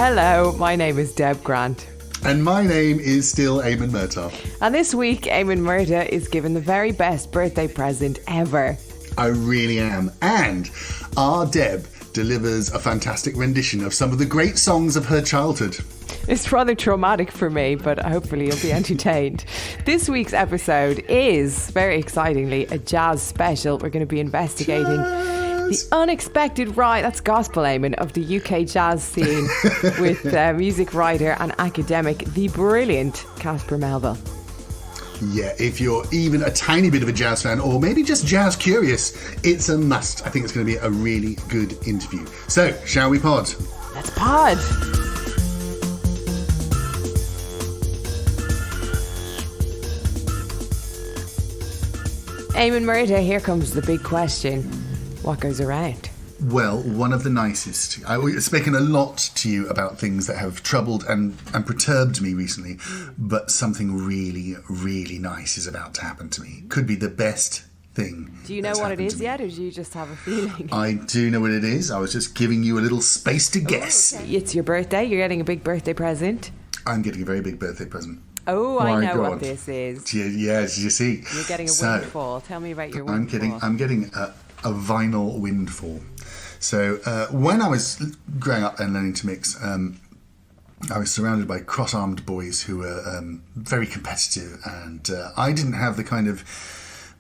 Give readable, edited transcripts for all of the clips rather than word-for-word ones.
Hello, my name is Deb Grant. And my name is still Eamon Murtaugh. And this week, Eamon Murtaugh is given the very best birthday present ever. I really am. And our Deb delivers a fantastic rendition of some of the great songs of her childhood. It's rather traumatic for me, but hopefully you'll be entertained. This week's episode is, very excitingly, a jazz special. We're going to be investigating the unexpected rise, that's gospel Eamon, of the UK jazz scene with music writer and academic, the brilliant Casper Melville. Yeah, if you're even a tiny bit of a jazz fan, or maybe just jazz curious, it's a must. I think it's going to be a really good interview. So, shall we pod? Let's pod! Eamon Murtaugh, here comes the big question. What goes around? Well, one of the nicest. I've spoken a lot to you about things that have troubled and perturbed me recently, but something really, really nice is about to happen to me. Could be the best thing. Do you know what it is yet, or do you just have a feeling? I do know what it is. I was just giving you a little space to guess. Okay. It's your birthday. You're getting a big birthday present. I'm getting a very big birthday present. Oh, I know what this is. Yeah, did you see? You're getting a windfall. Tell me about your windfall. I'm getting a vinyl windfall. So when I was growing up and learning to mix, I was surrounded by cross-armed boys who were very competitive, and I didn't have the kind of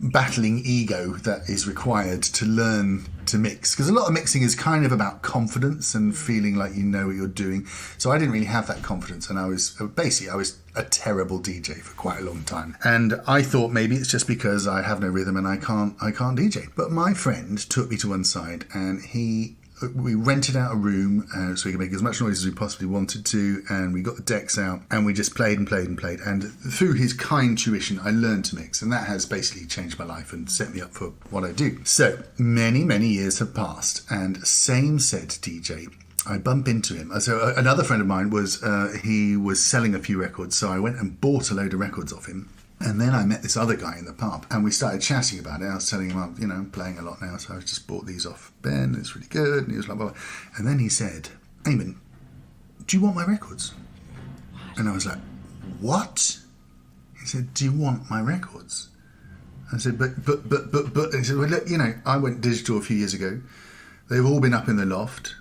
battling ego that is required to learn to mix, because a lot of mixing is kind of about confidence and feeling like you know what you're doing. So I didn't really have that confidence, and I was a terrible DJ for quite a long time. And I thought maybe it's just because I have no rhythm and I can't DJ. But my friend took me to one side, and we rented out a room so we could make as much noise as we possibly wanted to, and we got the decks out and we just played and played and played. And through his kind tuition, I learned to mix, and that has basically changed my life and set me up for what I do. So many, many years have passed, and same said DJ. I bump into him. So another friend of mine he was selling a few records, so I went and bought a load of records off him. And then I met this other guy in the pub, and we started chatting about it. I was telling him, I'm playing a lot now, so I just bought these off Ben. It's really good. And he was like, blah, blah. And then he said, Eamon, do you want my records? And I was like, what? He said, do you want my records? I said, but. And he said, well, look, I went digital a few years ago. They've all been up in the loft.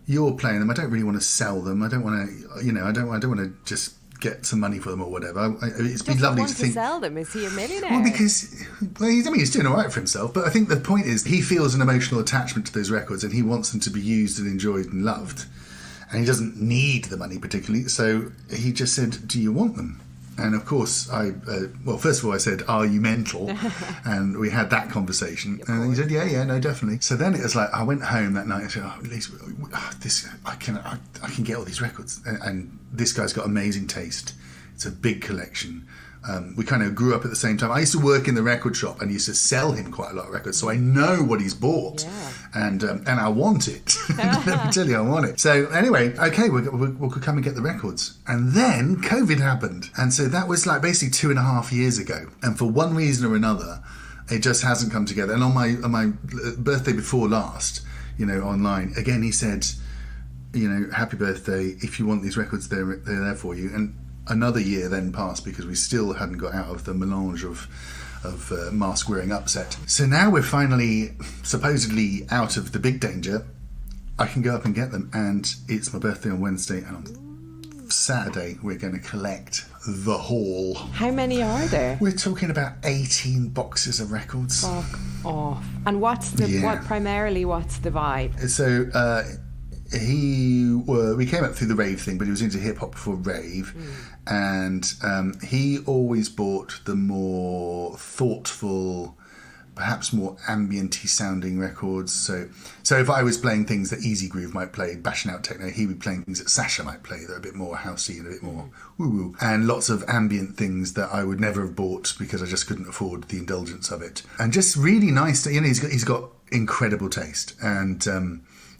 You're playing them. I don't really want to sell them. I don't want to, I don't want to just get some money for them or whatever. It's been lovely to think. Sell them? Is he a millionaire? Well, because he's doing all right for himself. But I think the point is he feels an emotional attachment to those records, and he wants them to be used and enjoyed and loved. And he doesn't need the money particularly, so he just said, "Do you want them?" And of course, first of all, I said, "Are you mental?" And we had that conversation. And he said, "Yeah, no, definitely." So then it was like I went home that night and said, "At least I can get all these records." And this guy's got amazing taste. It's a big collection. We kind of grew up at the same time. I used to work in the record shop and used to sell him quite a lot of records, so I know what he's bought, and I want it. Let me tell you, I want it. So anyway, okay, we'll come and get the records, and then COVID happened, and so that was like basically 2.5 years ago. And for one reason or another, it just hasn't come together. And on my birthday before last, online again, he said, happy birthday. If you want these records, they're there for you. And another year then passed because we still hadn't got out of the melange of mask wearing upset. So now we're finally supposedly out of the big danger. I can go up and get them, and it's my birthday on Wednesday, and on Saturday we're going to collect the haul. How many are there? We're talking about 18 boxes of records. Fuck off. And what's the vibe? So we came up through the rave thing, but he was into hip hop before rave, and he always bought the more thoughtful, perhaps more ambient-y sounding records. So if I was playing things that Easy Groove might play, bashing out techno, he'd be playing things that Sasha might play that are a bit more housey and a bit more woo-woo, and lots of ambient things that I would never have bought because I just couldn't afford the indulgence of it. And just really nice, he's got incredible taste, and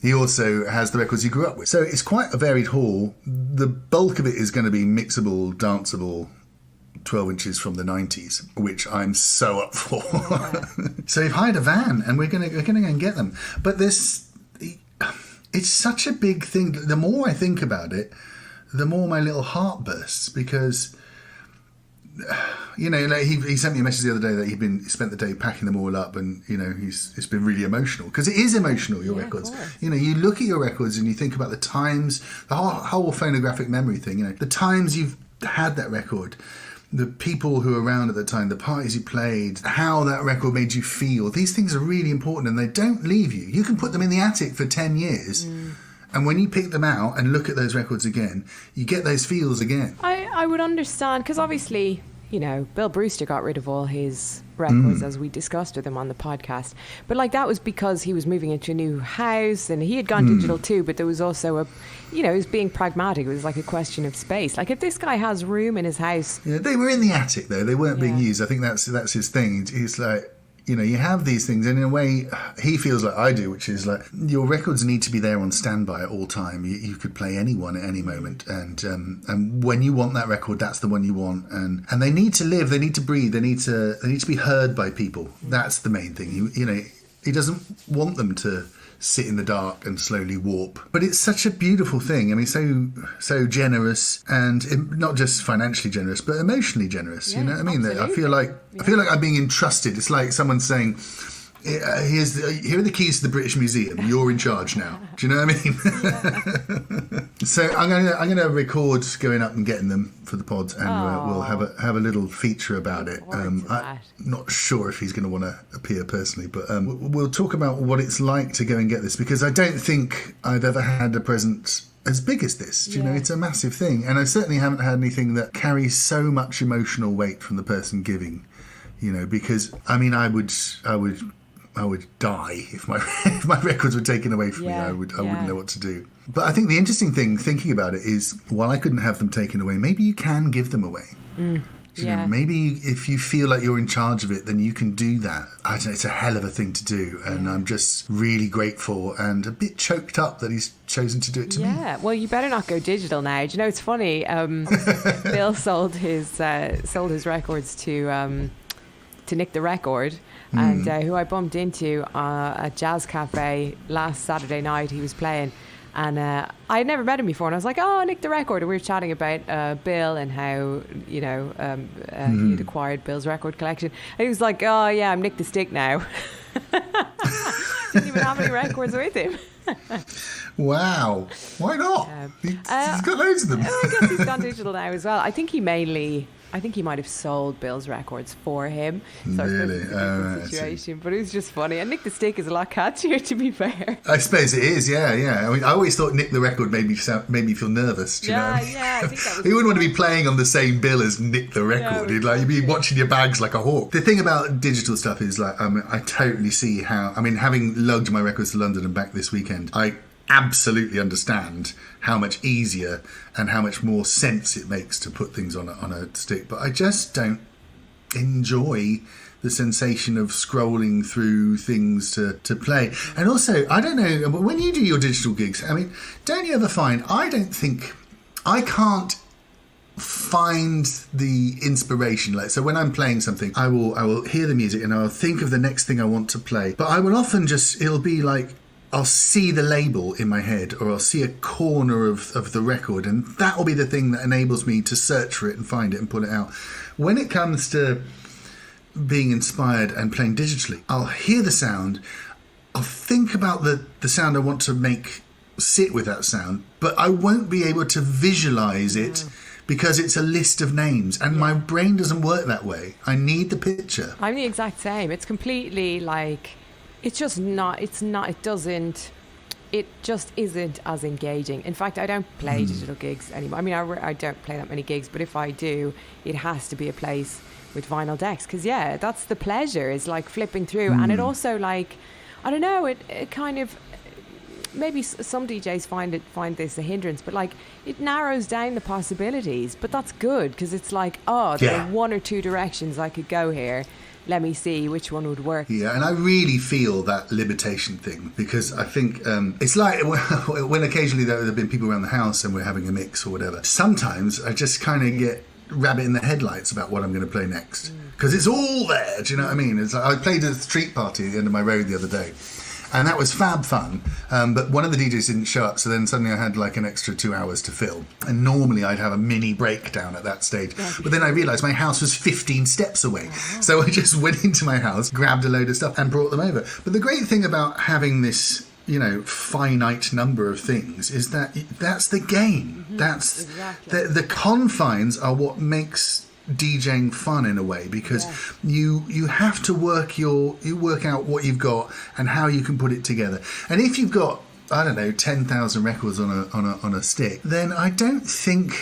he also has the records he grew up with. So it's quite a varied haul. The bulk of it is going to be mixable, danceable, 12 inches from the 90s, which I'm so up for. So we've hired a van, and we're going to go and get them. But it's such a big thing. The more I think about it, the more my little heart bursts, because, you know, like he sent me a message the other day that he spent the day packing them all up, and, you know, it's been really emotional, because it is emotional, your records. You know, you look at your records and you think about the times, the whole phonographic memory thing, you know, the times you've had that record, the people who were around at the time, the parties you played, how that record made you feel. These things are really important, and they don't leave you. You can put them in the attic for 10 years, and when you pick them out and look at those records again, you get those feels again. I would understand, because obviously, you know, Bill Brewster got rid of all his records, as we discussed with him on the podcast. But, like, that was because he was moving into a new house, and he had gone digital too, but there was also he was being pragmatic. It was like a question of space. Like, if this guy has room in his house... Yeah, they were in the attic, though. They weren't being used. I think that's his thing. He's like... You know, you have these things, and in a way, he feels like I do, which is like your records need to be there on standby at all time. You could play anyone at any moment, and when you want that record, that's the one you want. And they need to live, they need to breathe, they need to be heard by people. That's the main thing. You know, he doesn't want them to sit in the dark and slowly warp. But it's such a beautiful thing. I mean, so generous, and not just financially generous, but emotionally generous. You know what I mean? Absolutely. I feel like I'm being entrusted. It's like someone saying, here are the keys to the British Museum. You're in charge now. Do you know what I mean? So I'm gonna record going up and getting them for the pods, and we'll have a little feature about it. I'm not sure if he's going to want to appear personally, but we'll talk about what it's like to go and get this, because I don't think I've ever had a present as big as this. Do you know, it's a massive thing, and I certainly haven't had anything that carries so much emotional weight from the person giving. You know, because I mean, I would die if my records were taken away from me. I wouldn't know what to do. But I think the interesting thing, thinking about it, is while I couldn't have them taken away, maybe you can give them away. You know, maybe if you feel like you're in charge of it, then you can do that. I don't know, it's a hell of a thing to do, and I'm just really grateful and a bit choked up that he's chosen to do it to me. Yeah, well, you better not go digital now. Do you know, it's funny. Bill sold his records to Nick the Record, and who I bumped into at Jazz Cafe last Saturday night. He was playing, and I had never met him before, and I was like, oh, Nick the Record, and we were chatting about Bill and how, you know, he had acquired Bill's record collection, and he was like, oh yeah, I'm Nick the Stick now. Didn't even have any records with him. Wow, why not? He's got loads of them. I guess he's gone digital now as well. I think he might have sold Bill's records for him. So really? It's a different situation. But it was just funny. And Nick the Stick is a lot catchier, to be fair. I suppose it is, yeah. I mean, I always thought Nick the Record made me feel nervous. Do you know? I think that was... You wouldn't want to be playing on the same bill as Nick the Record. No, you'd be watching your bags like a hawk. The thing about digital stuff is, like, I totally see how... I mean, having lugged my records to London and back this weekend, I absolutely understand how much easier and how much more sense it makes to put things on a stick, but I just don't enjoy the sensation of scrolling through things to play. And also, I don't know, when you do your digital gigs, I mean, don't you ever find, I can't find the inspiration. Like, so when I'm playing something, I will hear the music and I'll think of the next thing I want to play, but I will often it'll be like, I'll see the label in my head, or I'll see a corner of the record, and that will be the thing that enables me to search for it and find it and pull it out. When it comes to being inspired and playing digitally, I'll hear the sound, I'll think about the sound I want to make sit with that sound, but I won't be able to visualize it because it's a list of names, and my brain doesn't work that way. I need the picture. I'm the exact same. It's completely like... It just isn't as engaging. In fact, I don't play digital gigs anymore. I mean, I don't play that many gigs, but if I do, it has to be a place with vinyl decks. Because, that's the pleasure, is like flipping through. And it also, like, I don't know, it kind of, maybe some DJs find this a hindrance, but like it narrows down the possibilities. But that's good, because it's like, there are one or two directions I could go here. Let me see which one would work. Yeah, and I really feel that limitation thing, because I think it's like when occasionally there have been people around the house and we're having a mix or whatever. Sometimes I just kind of get rabbit in the headlights about what I'm going to play next, because it's all there. Do you know what I mean? It's like, I played a street party at the end of my road the other day, And that was fab fun, but one of the DJs didn't show up, so then suddenly I had like an extra 2 hours to fill. And normally I'd have a mini breakdown at that stage. But then I realised my house was 15 steps away. So I just went into my house, grabbed a load of stuff and brought them over. But the great thing about having this, finite number of things is that that's the game. That's exactly. The confines are what makes DJing fun in a way, because you have to work out what you've got and how you can put it together. And if you've got, I don't know, 10,000 records on a stick, then I think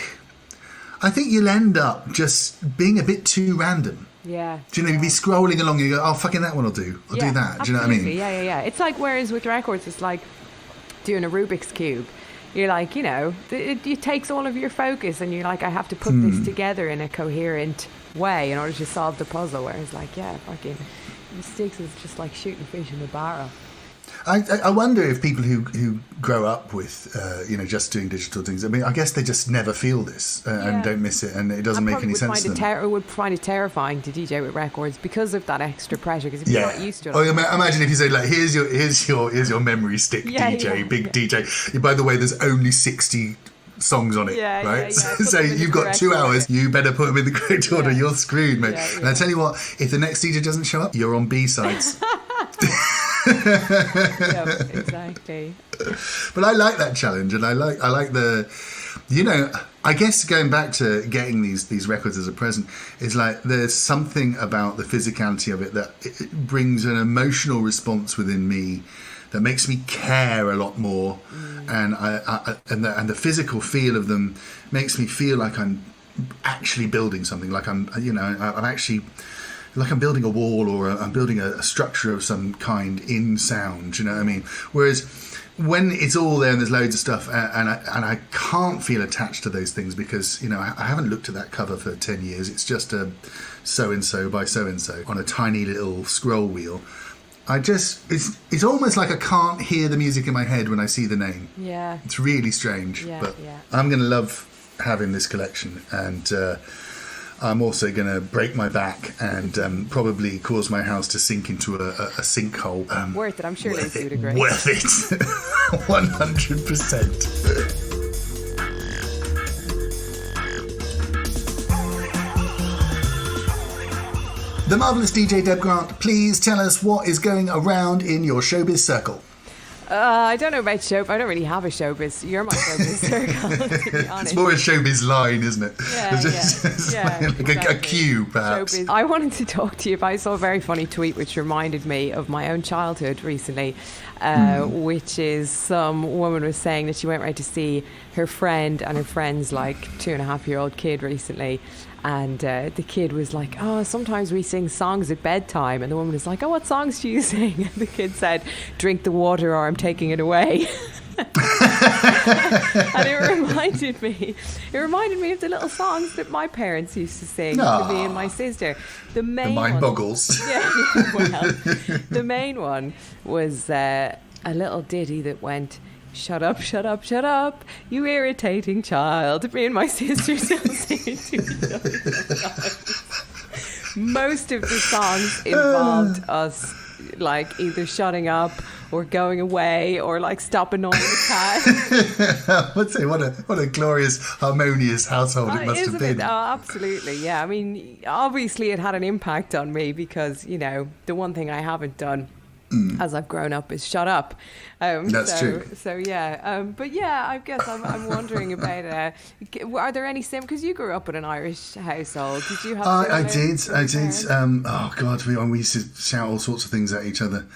you'll end up just being a bit too random. Yeah. Do you know, you'd be scrolling along and you go, oh, fucking that one will do. I'll do that. Do you know what I mean? Yeah. It's like, whereas with records, it's like doing a Rubik's Cube. You're like, it takes all of your focus, and you're like, I have to put this together in a coherent way in order to solve the puzzle. Whereas, like, fucking sticks is just like shooting fish in a barrel. I wonder if people who grow up with, just doing digital things, I mean, I guess they just never feel this and don't miss it, and it doesn't make any sense to them. I would find it terrifying to DJ with records because of that extra pressure, because if you're not used to it. Oh, imagine if you say, like, here's your memory stick, DJ, big DJ. By the way, there's only 60 songs on it, right? So you've got 2 hours, you better put them in the correct order, you're screwed, mate. And I tell you what, if the next DJ doesn't show up, you're on B-sides. Exactly. But I like that challenge, and I like the, I guess going back to getting these records as a present is like, there's something about the physicality of it that it brings an emotional response within me that makes me care a lot more, and the physical feel of them makes me feel like I'm actually building something, like I'm actually, like I'm building a wall, or I'm building a structure of some kind in sound, you know what I mean? Whereas when it's all there and there's loads of stuff, and I can't feel attached to those things because, I haven't looked at that cover for 10 years. It's just a so-and-so by so-and-so on a tiny little scroll wheel. It's almost like I can't hear the music in my head when I see the name. Yeah. It's really strange, but I'm going to love having this collection, and I'm also going to break my back and probably cause my house to sink into a sinkhole. Worth it, I'm sure Lucy would agree. Worth it, 100%. The marvellous DJ Deb Grant, please tell us what is going around in your showbiz circle. I don't know about showbiz. I don't really have a showbiz. You're my showbiz circle, to be honest. It's more a showbiz line, isn't it? Yeah, like exactly. a cue, perhaps. Showbiz. I wanted to talk to you about, I saw a very funny tweet which reminded me of my own childhood recently, which is some woman was saying that she went right to see her friend and her friend's like 2.5-year-old kid recently. And the kid was like, oh, sometimes we sing songs at bedtime. And the woman was like, oh, what songs do you sing? And the kid said, drink the water or I'm taking it away. And it reminded me of the little songs that my parents used to sing to me and my sister. The mind boggles. The main one was a little ditty that went, shut up, shut up, shut up, you irritating child. Me and my sister still sing it to each other sometimes. Most of the songs involved us like either shutting up or going away or like stop annoying the cat. I would say what a glorious, harmonious household it must have been. Oh, absolutely, yeah. I mean, obviously it had an impact on me because, the one thing I haven't done as I've grown up is shut up. That's true. So yeah, but yeah, I guess I'm wondering about. Are there any because you grew up in an Irish household? Did you have? I did. Oh God, we used to shout all sorts of things at each other.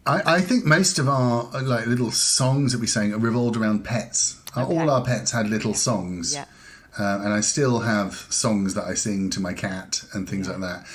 I think most of our like little songs that we sang revolved around pets. Okay. All our pets had little songs. Yeah. And I still have songs that I sing to my cat and things like that.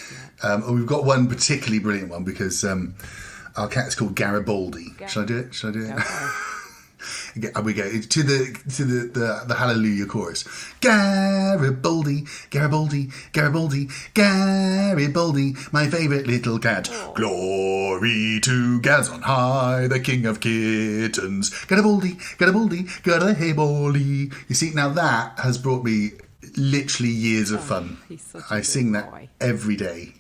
Yeah. We've got one particularly brilliant one because our cat's called Garibaldi. Shall I do it? Okay. We go to the Hallelujah chorus. Garibaldi, Garibaldi, Garibaldi, Garibaldi, my favourite little cat. Oh. Glory to Gaz on high, the king of kittens. Garibaldi, Garibaldi, Garibaldi. You see, now that has brought me literally years of fun. I sing that every day.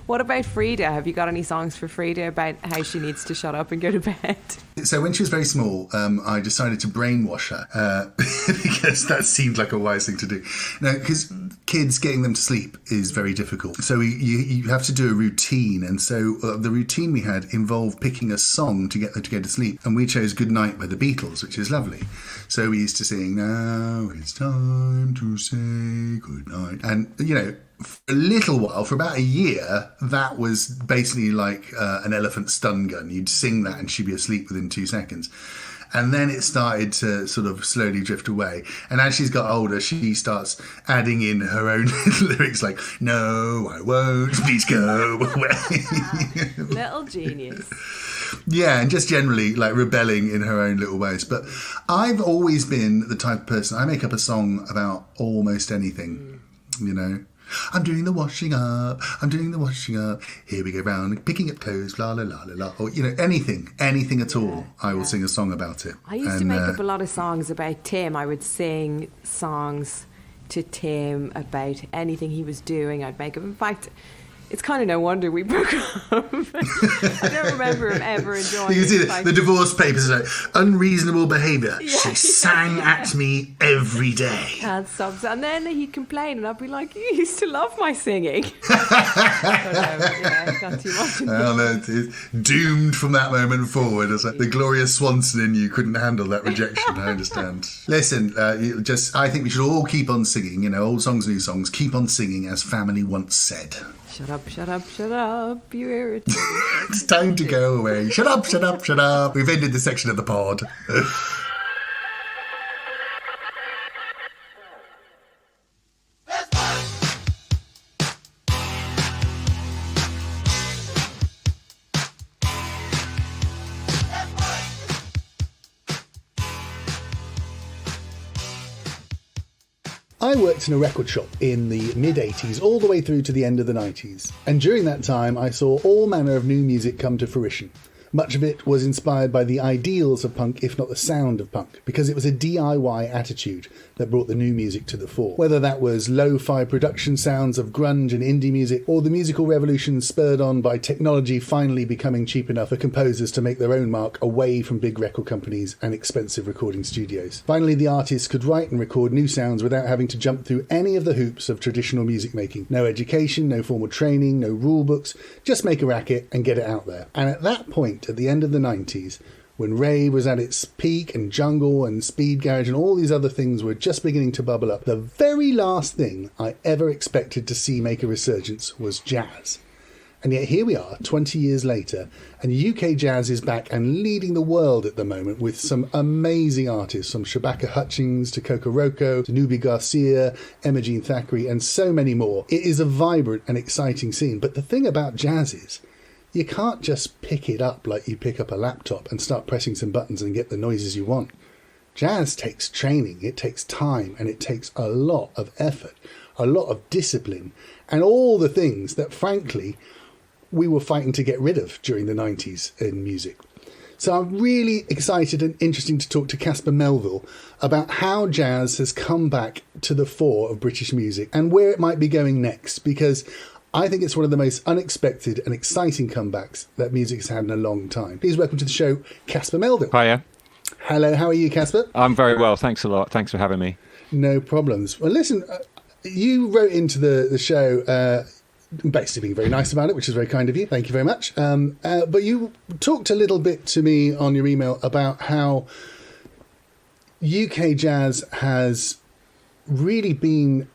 What about Frida? Have you got any songs for Frida about how she needs to shut up and go to bed? So when she was very small, I decided to brainwash her because that seemed like a wise thing to do. No, because kids, getting them to sleep is very difficult. So you have to do a routine. And so the routine we had involved picking a song to get her to go to sleep. And we chose Good Night by the Beatles, which is lovely. So we used to sing, now it's time to say good night. And, you know, for a little while, for about a year, that was basically like an elephant stun gun. You'd sing that and she'd be asleep within 2 seconds. And then it started to sort of slowly drift away. And as she's got older, she starts adding in her own lyrics like, no, I won't, please go away. Little genius. Yeah, and just generally like rebelling in her own little ways. But I've always been the type of person, I make up a song about almost anything, you know. I'm doing the washing up, here we go round, picking up clothes, la la la la la, or, you know, anything at all, I will sing a song about it. I used to make up a lot of songs about Tim. I would sing songs to Tim about anything he was doing. I'd make up, in fact, it's kind of no wonder we broke up. I don't remember him ever enjoying it. You can see the divorce papers are like, unreasonable behaviour. Yeah, she sang at me every day. Can't stop. And then he'd complain and I'd be like, you used to love my singing. Yeah, got too much. Well, no, it's doomed from that moment forward. It's like the Gloria Swanson in you couldn't handle that rejection, I understand. Listen, I think we should all keep on singing, you know, old songs, new songs, keep on singing as family once said. Shut up, shut up, shut up, you irritating. It's time to go away. Shut up, shut up, shut up. We've ended this section of the pod. I worked in a record shop in the mid-80s all the way through to the end of the 90s, and during that time I saw all manner of new music come to fruition. Much of it was inspired by the ideals of punk, if not the sound of punk, because it was a DIY attitude that brought the new music to the fore. Whether that was lo-fi production sounds of grunge and indie music, or the musical revolution spurred on by technology finally becoming cheap enough for composers to make their own mark away from big record companies and expensive recording studios. Finally, the artists could write and record new sounds without having to jump through any of the hoops of traditional music making. No education, no formal training, no rule books, just make a racket and get it out there. And at that point, at the end of the 90s, when rave was at its peak and jungle and speed garage and all these other things were just beginning to bubble up, the very last thing I ever expected to see make a resurgence was jazz. And yet here we are, 20 years later, and UK jazz is back and leading the world at the moment with some amazing artists, from Shabaka Hutchings to Kokoroko to Nubi Garcia, Emma Jean Thackray, and so many more. It is a vibrant and exciting scene, but the thing about jazz is, you can't just pick it up like you pick up a laptop and start pressing some buttons and get the noises you want. Jazz takes training, it takes time, and it takes a lot of effort, a lot of discipline, and all the things that, frankly, we were fighting to get rid of during the 90s in music. So I'm really excited and interested to talk to Casper Melville about how jazz has come back to the fore of British music and where it might be going next, because I think it's one of the most unexpected and exciting comebacks that music has had in a long time. Please welcome to the show, Casper Melville. Hiya. Hello, how are you, Casper? I'm very well, thanks a lot. Thanks for having me. No problems. Well, listen, you wrote into the show basically being very nice about it, which is very kind of you. Thank you very much. But you talked a little bit to me on your email about how UK jazz has really been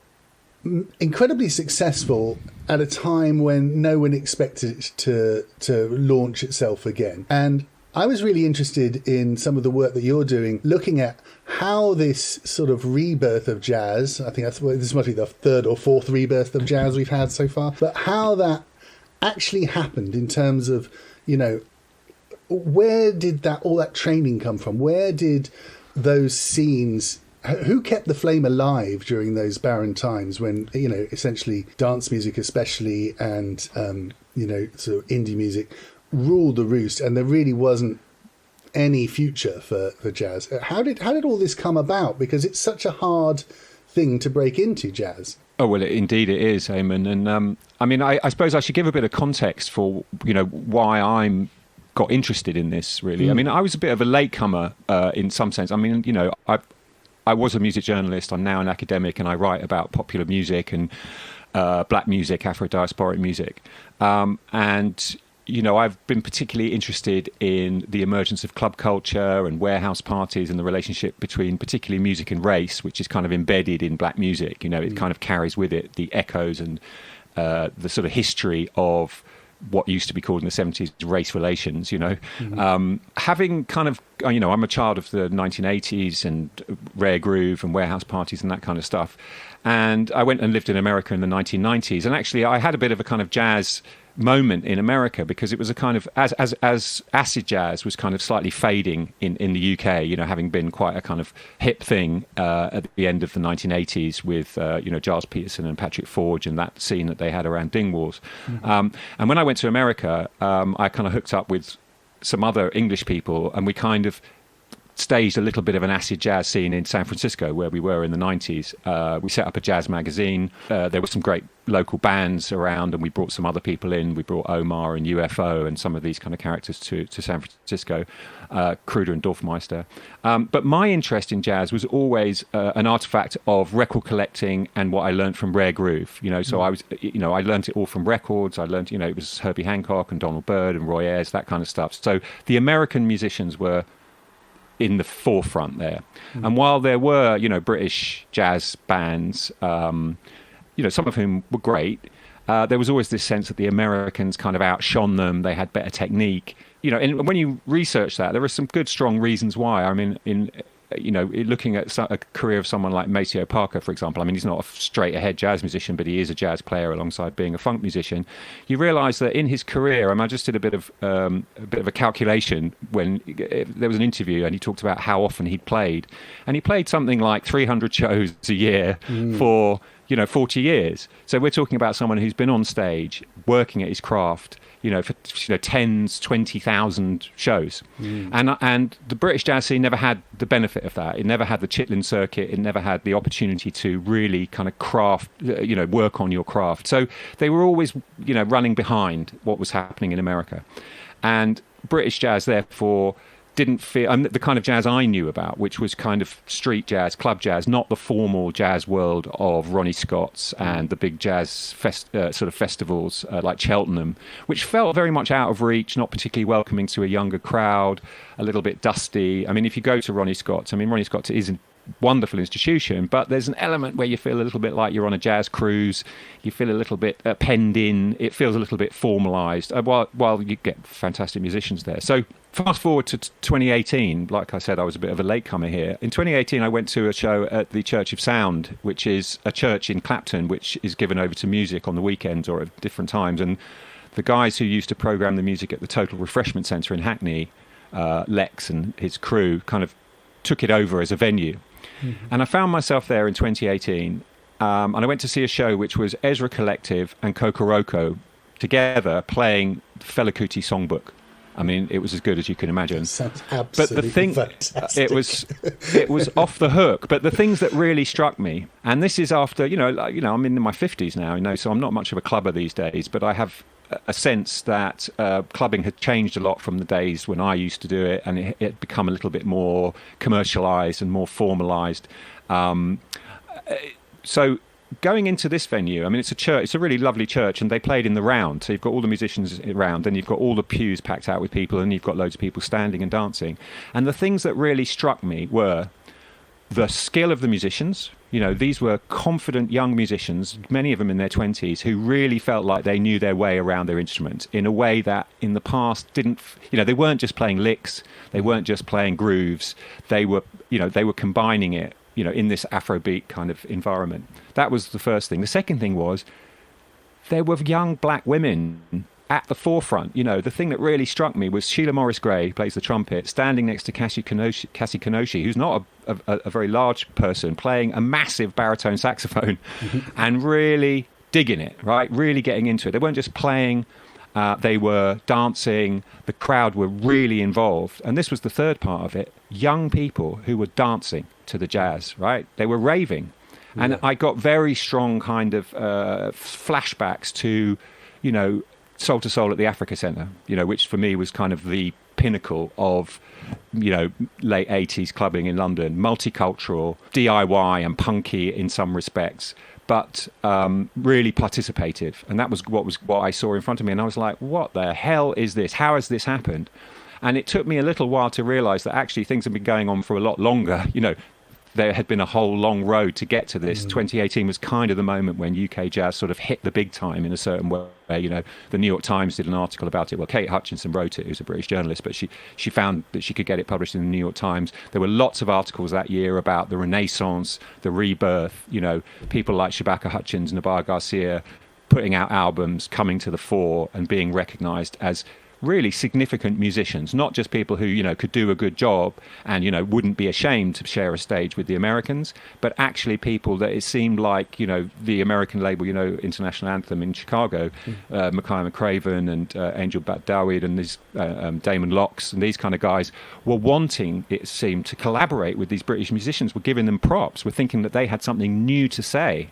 incredibly successful at a time when no one expected it to launch itself again. And I was really interested in some of the work that you're doing, looking at how this sort of rebirth of jazz, I think this must be the third or fourth rebirth of jazz we've had so far, but how that actually happened in terms of, you know, where did all that training come from? Where did those scenes, who kept the flame alive during those barren times when, you know, essentially dance music especially and, you know, sort of indie music ruled the roost and there really wasn't any future for jazz? How did all this come about? Because it's such a hard thing to break into, jazz. Oh, well, indeed it is, Eamon. And I mean, I suppose I should give a bit of context for, why I'm got interested in this, really. I mean, I was a bit of a latecomer in some sense. I mean, I was a music journalist. I'm now an academic, and I write about popular music and black music, Afro-diasporic music. And I've been particularly interested in the emergence of club culture and warehouse parties and the relationship between particularly music and race, which is kind of embedded in black music. It kind of carries with it the echoes and the sort of history of what used to be called in the 70s race relations, having kind of, I'm a child of the 1980s and rare groove and warehouse parties and that kind of stuff. And I went and lived in America in the 1990s. And actually, I had a bit of a kind of jazz moment in America, because it was a kind of, as acid jazz was kind of slightly fading in the UK, having been quite a kind of hip thing at the end of the 1980s with, Giles Peterson and Patrick Forge and that scene that they had around Dingwalls. And when I went to America, I kind of hooked up with some other English people, and we kind of staged a little bit of an acid jazz scene in San Francisco, where we were in the 90s. We set up a jazz magazine. There were some great local bands around, and we brought some other people in. We brought Omar and UFO and some of these kind of characters to San Francisco, Kruder and Dorfmeister. But my interest in jazz was always an artifact of record collecting and what I learned from rare groove. So I was, I learned it all from records. I learned, it was Herbie Hancock and Donald Byrd and Roy Ayers, that kind of stuff. So the American musicians were in the forefront there. And while there were, British jazz bands, some of whom were great, there was always this sense that the Americans kind of outshone them. They had better technique. And when you research that, there are some good, strong reasons why. I mean, looking at a career of someone like Maceo Parker, for example, I mean, he's not a straight-ahead jazz musician, but he is a jazz player alongside being a funk musician. You realise that in his career, I just did a bit of a calculation when there was an interview, and he talked about how often he'd played, and he played something like 300 shows a year for 40 years. So we're talking about someone who's been on stage working at his craft, for tens, 20,000 shows. And the British jazz scene never had the benefit of that. It never had the Chitlin circuit. It never had the opportunity to really kind of craft, work on your craft. So they were always, running behind what was happening in America. And British jazz, therefore, didn't feel the kind of jazz I knew about, which was kind of street jazz, club jazz, not the formal jazz world of Ronnie Scott's and the big jazz sort of festivals like Cheltenham, which felt very much out of reach, not particularly welcoming to a younger crowd, a little bit dusty. I mean, if you go to Ronnie Scott's, Ronnie Scott's is a wonderful institution, but there's an element where you feel a little bit like you're on a jazz cruise. You feel a little bit penned in. It feels a little bit formalised, while you get fantastic musicians there. So fast forward to 2018, like I said, I was a bit of a latecomer here. In 2018, I went to a show at the Church of Sound, which is a church in Clapton, which is given over to music on the weekends or at different times. And the guys who used to programme the music at the Total Refreshment Centre in Hackney, Lex and his crew, kind of took it over as a venue. And I found myself there in 2018, and I went to see a show which was Ezra Collective and Kokoroko together playing Fela Kuti Songbook. I mean, it was as good as you can imagine. Sounds but the thing, fantastic. it was off the hook. But the things that really struck me, and this is after, I'm in my 50s now, so I'm not much of a clubber these days, but I have a sense that clubbing had changed a lot from the days when I used to do it, and it had become a little bit more commercialised and more formalised. So going into this venue, it's a church, it's a really lovely church, and they played in the round. So you've got all the musicians around, and you've got all the pews packed out with people, and you've got loads of people standing and dancing. And the things that really struck me were the skill of the musicians. These were confident young musicians, many of them in their 20s, who really felt like they knew their way around their instrument in a way that in the past didn't, they weren't just playing licks, they weren't just playing grooves, they were combining it, in this Afrobeat kind of environment. That was the first thing. The second thing was there were young black women at the forefront. The thing that really struck me was Sheila Morris Gray, who plays the trumpet, standing next to Cassie Kanoshi, who's not a very large person, playing a massive baritone saxophone and really digging it, right? Really getting into it. They weren't just playing, they were dancing. The crowd were really involved. And this was the third part of it. Young people who were dancing to the jazz, right? They were raving. And I got very strong kind of flashbacks to, Soul to Soul at the Africa Centre, which for me was kind of the pinnacle of, late 80s clubbing in London, multicultural, DIY and punky in some respects, but really participative. And that was what I saw in front of me. And I was like, what the hell is this? How has this happened? And it took me a little while to realise that actually things have been going on for a lot longer. There had been a whole long road to get to this. 2018 was kind of the moment when UK jazz sort of hit the big time in a certain way. The New York Times did an article about it. Well, Kate Hutchinson wrote it, who's a British journalist, but she found that she could get it published in the New York Times. There were lots of articles that year about the Renaissance, the rebirth, people like Shabaka Hutchins, Nabar Garcia putting out albums, coming to the fore and being recognised as really significant musicians, not just people who, could do a good job and, wouldn't be ashamed to share a stage with the Americans, but actually people that it seemed like, the American label, International Anthem in Chicago, Makaya McCraven and Angel Bat Dawid and these Damon Locks and these kind of guys were wanting, it seemed, to collaborate with these British musicians, were giving them props, were thinking that they had something new to say.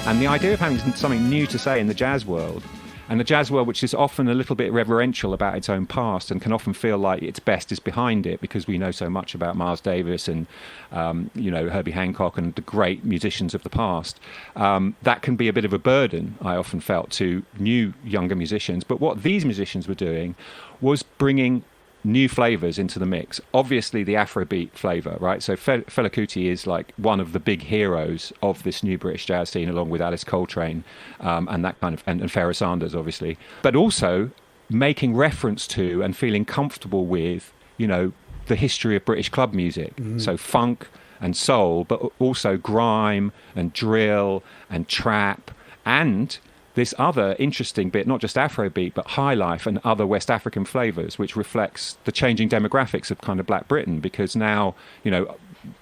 And the idea of having something new to say in the jazz world, and the jazz world, which is often a little bit reverential about its own past and can often feel like its best is behind it because we know so much about Miles Davis and, Herbie Hancock and the great musicians of the past. That can be a bit of a burden, I often felt, to new, younger musicians. But what these musicians were doing was bringing new flavors into the mix. Obviously the Afrobeat flavor, right? So Fela Kuti is like one of the big heroes of this new British jazz scene, along with Alice Coltrane and that kind of, and Pharoah Sanders, obviously. But also making reference to and feeling comfortable with, the history of British club music. Mm-hmm. So funk and soul, but also grime and drill and trap and this other interesting bit, not just Afrobeat, but high life and other West African flavours, which reflects the changing demographics of kind of Black Britain. Because now,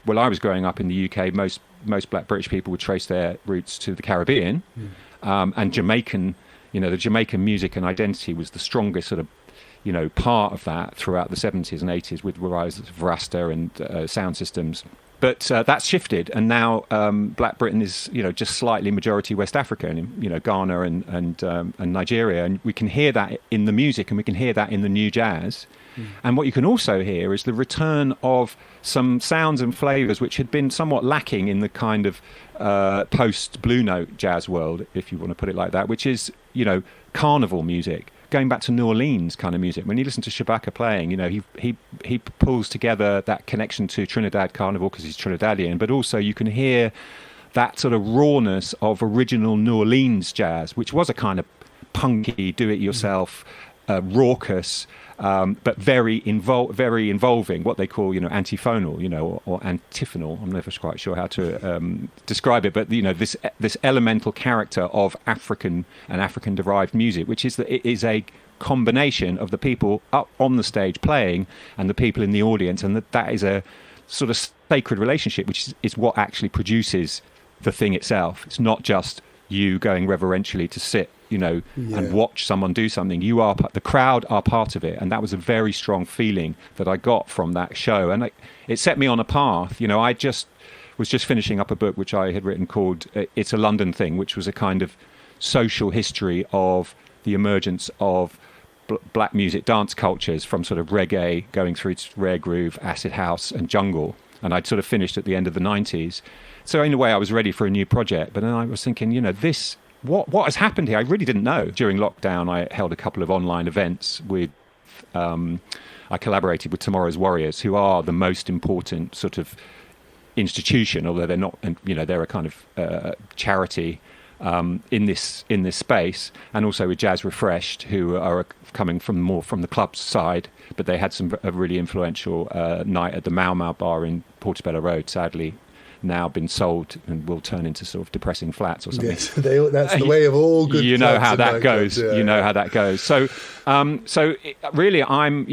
while I was growing up in the UK, most Black British people would trace their roots to the Caribbean, and Jamaican, the Jamaican music and identity was the strongest sort of, part of that throughout the 70s and 80s with the rise of Rasta and sound systems. But that's shifted, and now Black Britain is, just slightly majority West Africa, and Ghana and Nigeria, and we can hear that in the music, and we can hear that in the new jazz. And what you can also hear is the return of some sounds and flavours which had been somewhat lacking in the kind of post Blue Note jazz world, if you want to put it like that, which is carnival music. Going back to New Orleans kind of music, when you listen to Shabaka playing, he pulls together that connection to Trinidad Carnival because he's Trinidadian, but also you can hear that sort of rawness of original New Orleans jazz, which was a kind of punky, do-it-yourself, raucous, but very involving, what they call, antiphonal, or antiphonal. I'm never quite sure how to describe it, but this elemental character of African and African-derived music, which is that it is a combination of the people up on the stage playing and the people in the audience, and that is a sort of sacred relationship, which is what actually produces the thing itself. It's not just you going reverentially to sit and watch someone do something. The crowd are part of it, and that was a very strong feeling that I got from that show, and it set me on a path. I just was just finishing up a book which I had written called It's a London Thing, which was a kind of social history of the emergence of black music dance cultures from sort of reggae going through to rare groove, acid house and jungle. And I'd sort of finished at the end of the 90s. So in a way I was ready for a new project. But then I was thinking, what has happened here? I really didn't know. During lockdown, I held a couple of online events with, I collaborated with Tomorrow's Warriors, who are the most important sort of institution, although they're not, they're a kind of charity in this space, and also with Jazz Refreshed, who are coming more from the club side, but they had a really influential night at the Mau Mau bar in Portobello Road, sadly now been sold and will turn into sort of depressing flats or something. Yes, that's the way of all good. You know how that goes. How that goes. So, really, I'm,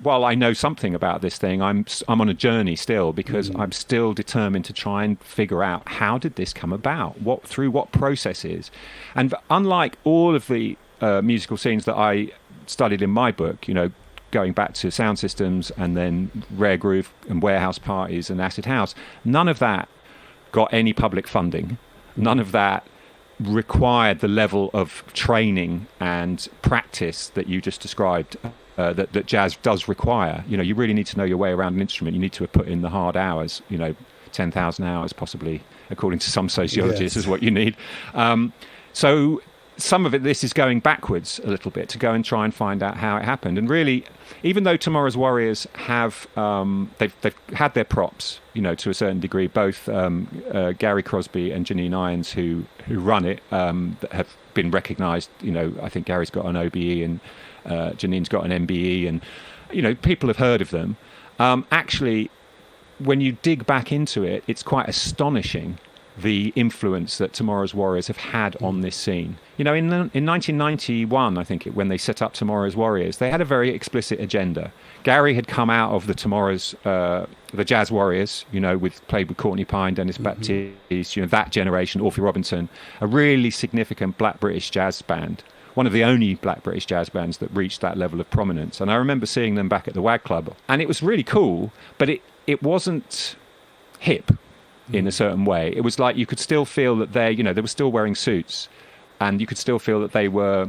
while I know something about this thing, I'm on a journey still, because I'm still determined to try and figure out how did this come about, through what processes. And unlike all of the musical scenes that I studied in my book, going back to sound systems and then rare groove and warehouse parties and acid house, none of that got any public funding. None of that required the level of training and practice that you just described that jazz does require. You really need to know your way around an instrument. You need to have put in the hard hours, 10,000 hours possibly, according to some sociologists, is what you need. So some of this is going backwards a little bit to go and try and find out how it happened. And really, even though Tomorrow's Warriors have they've had their props, to a certain degree, both Gary Crosby and Janine Irons, who run it, have been recognised. I think Gary's got an OBE and Janine's got an MBE, and people have heard of them. Actually, when you dig back into it, it's quite astonishing the influence that Tomorrow's Warriors have had on this scene. In 1991, I think, when they set up Tomorrow's Warriors, they had a very explicit agenda. Gary had come out of the Jazz Warriors, played with Courtney Pine, Dennis Baptiste, that generation, Orphy Robinson, a really significant black British jazz band, one of the only black British jazz bands that reached that level of prominence. And I remember seeing them back at the WAG Club, and it was really cool, but it wasn't hip in a certain way. It was like you could still feel that they were still wearing suits, and you could still feel that they were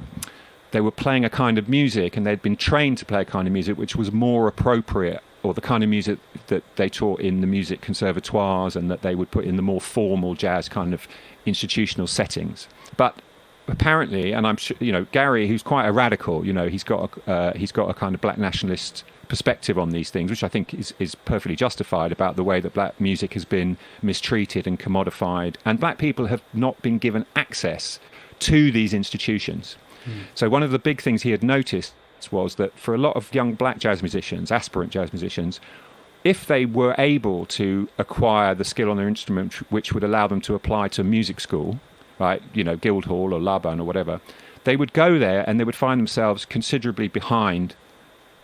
playing a kind of music, and they'd been trained to play a kind of music which was more appropriate, or the kind of music that they taught in the music conservatoires and that they would put in the more formal jazz kind of institutional settings. But apparently, and I'm sure, Gary, who's quite a radical, he's got a kind of black nationalist perspective on these things, which I think is perfectly justified, about the way that black music has been mistreated and commodified, and black people have not been given access to these institutions. So one of the big things he had noticed was that for a lot of young black jazz musicians, aspirant jazz musicians, if they were able to acquire the skill on their instrument which would allow them to apply to music school, right, Guildhall or Laban or whatever, they would go there and they would find themselves considerably behind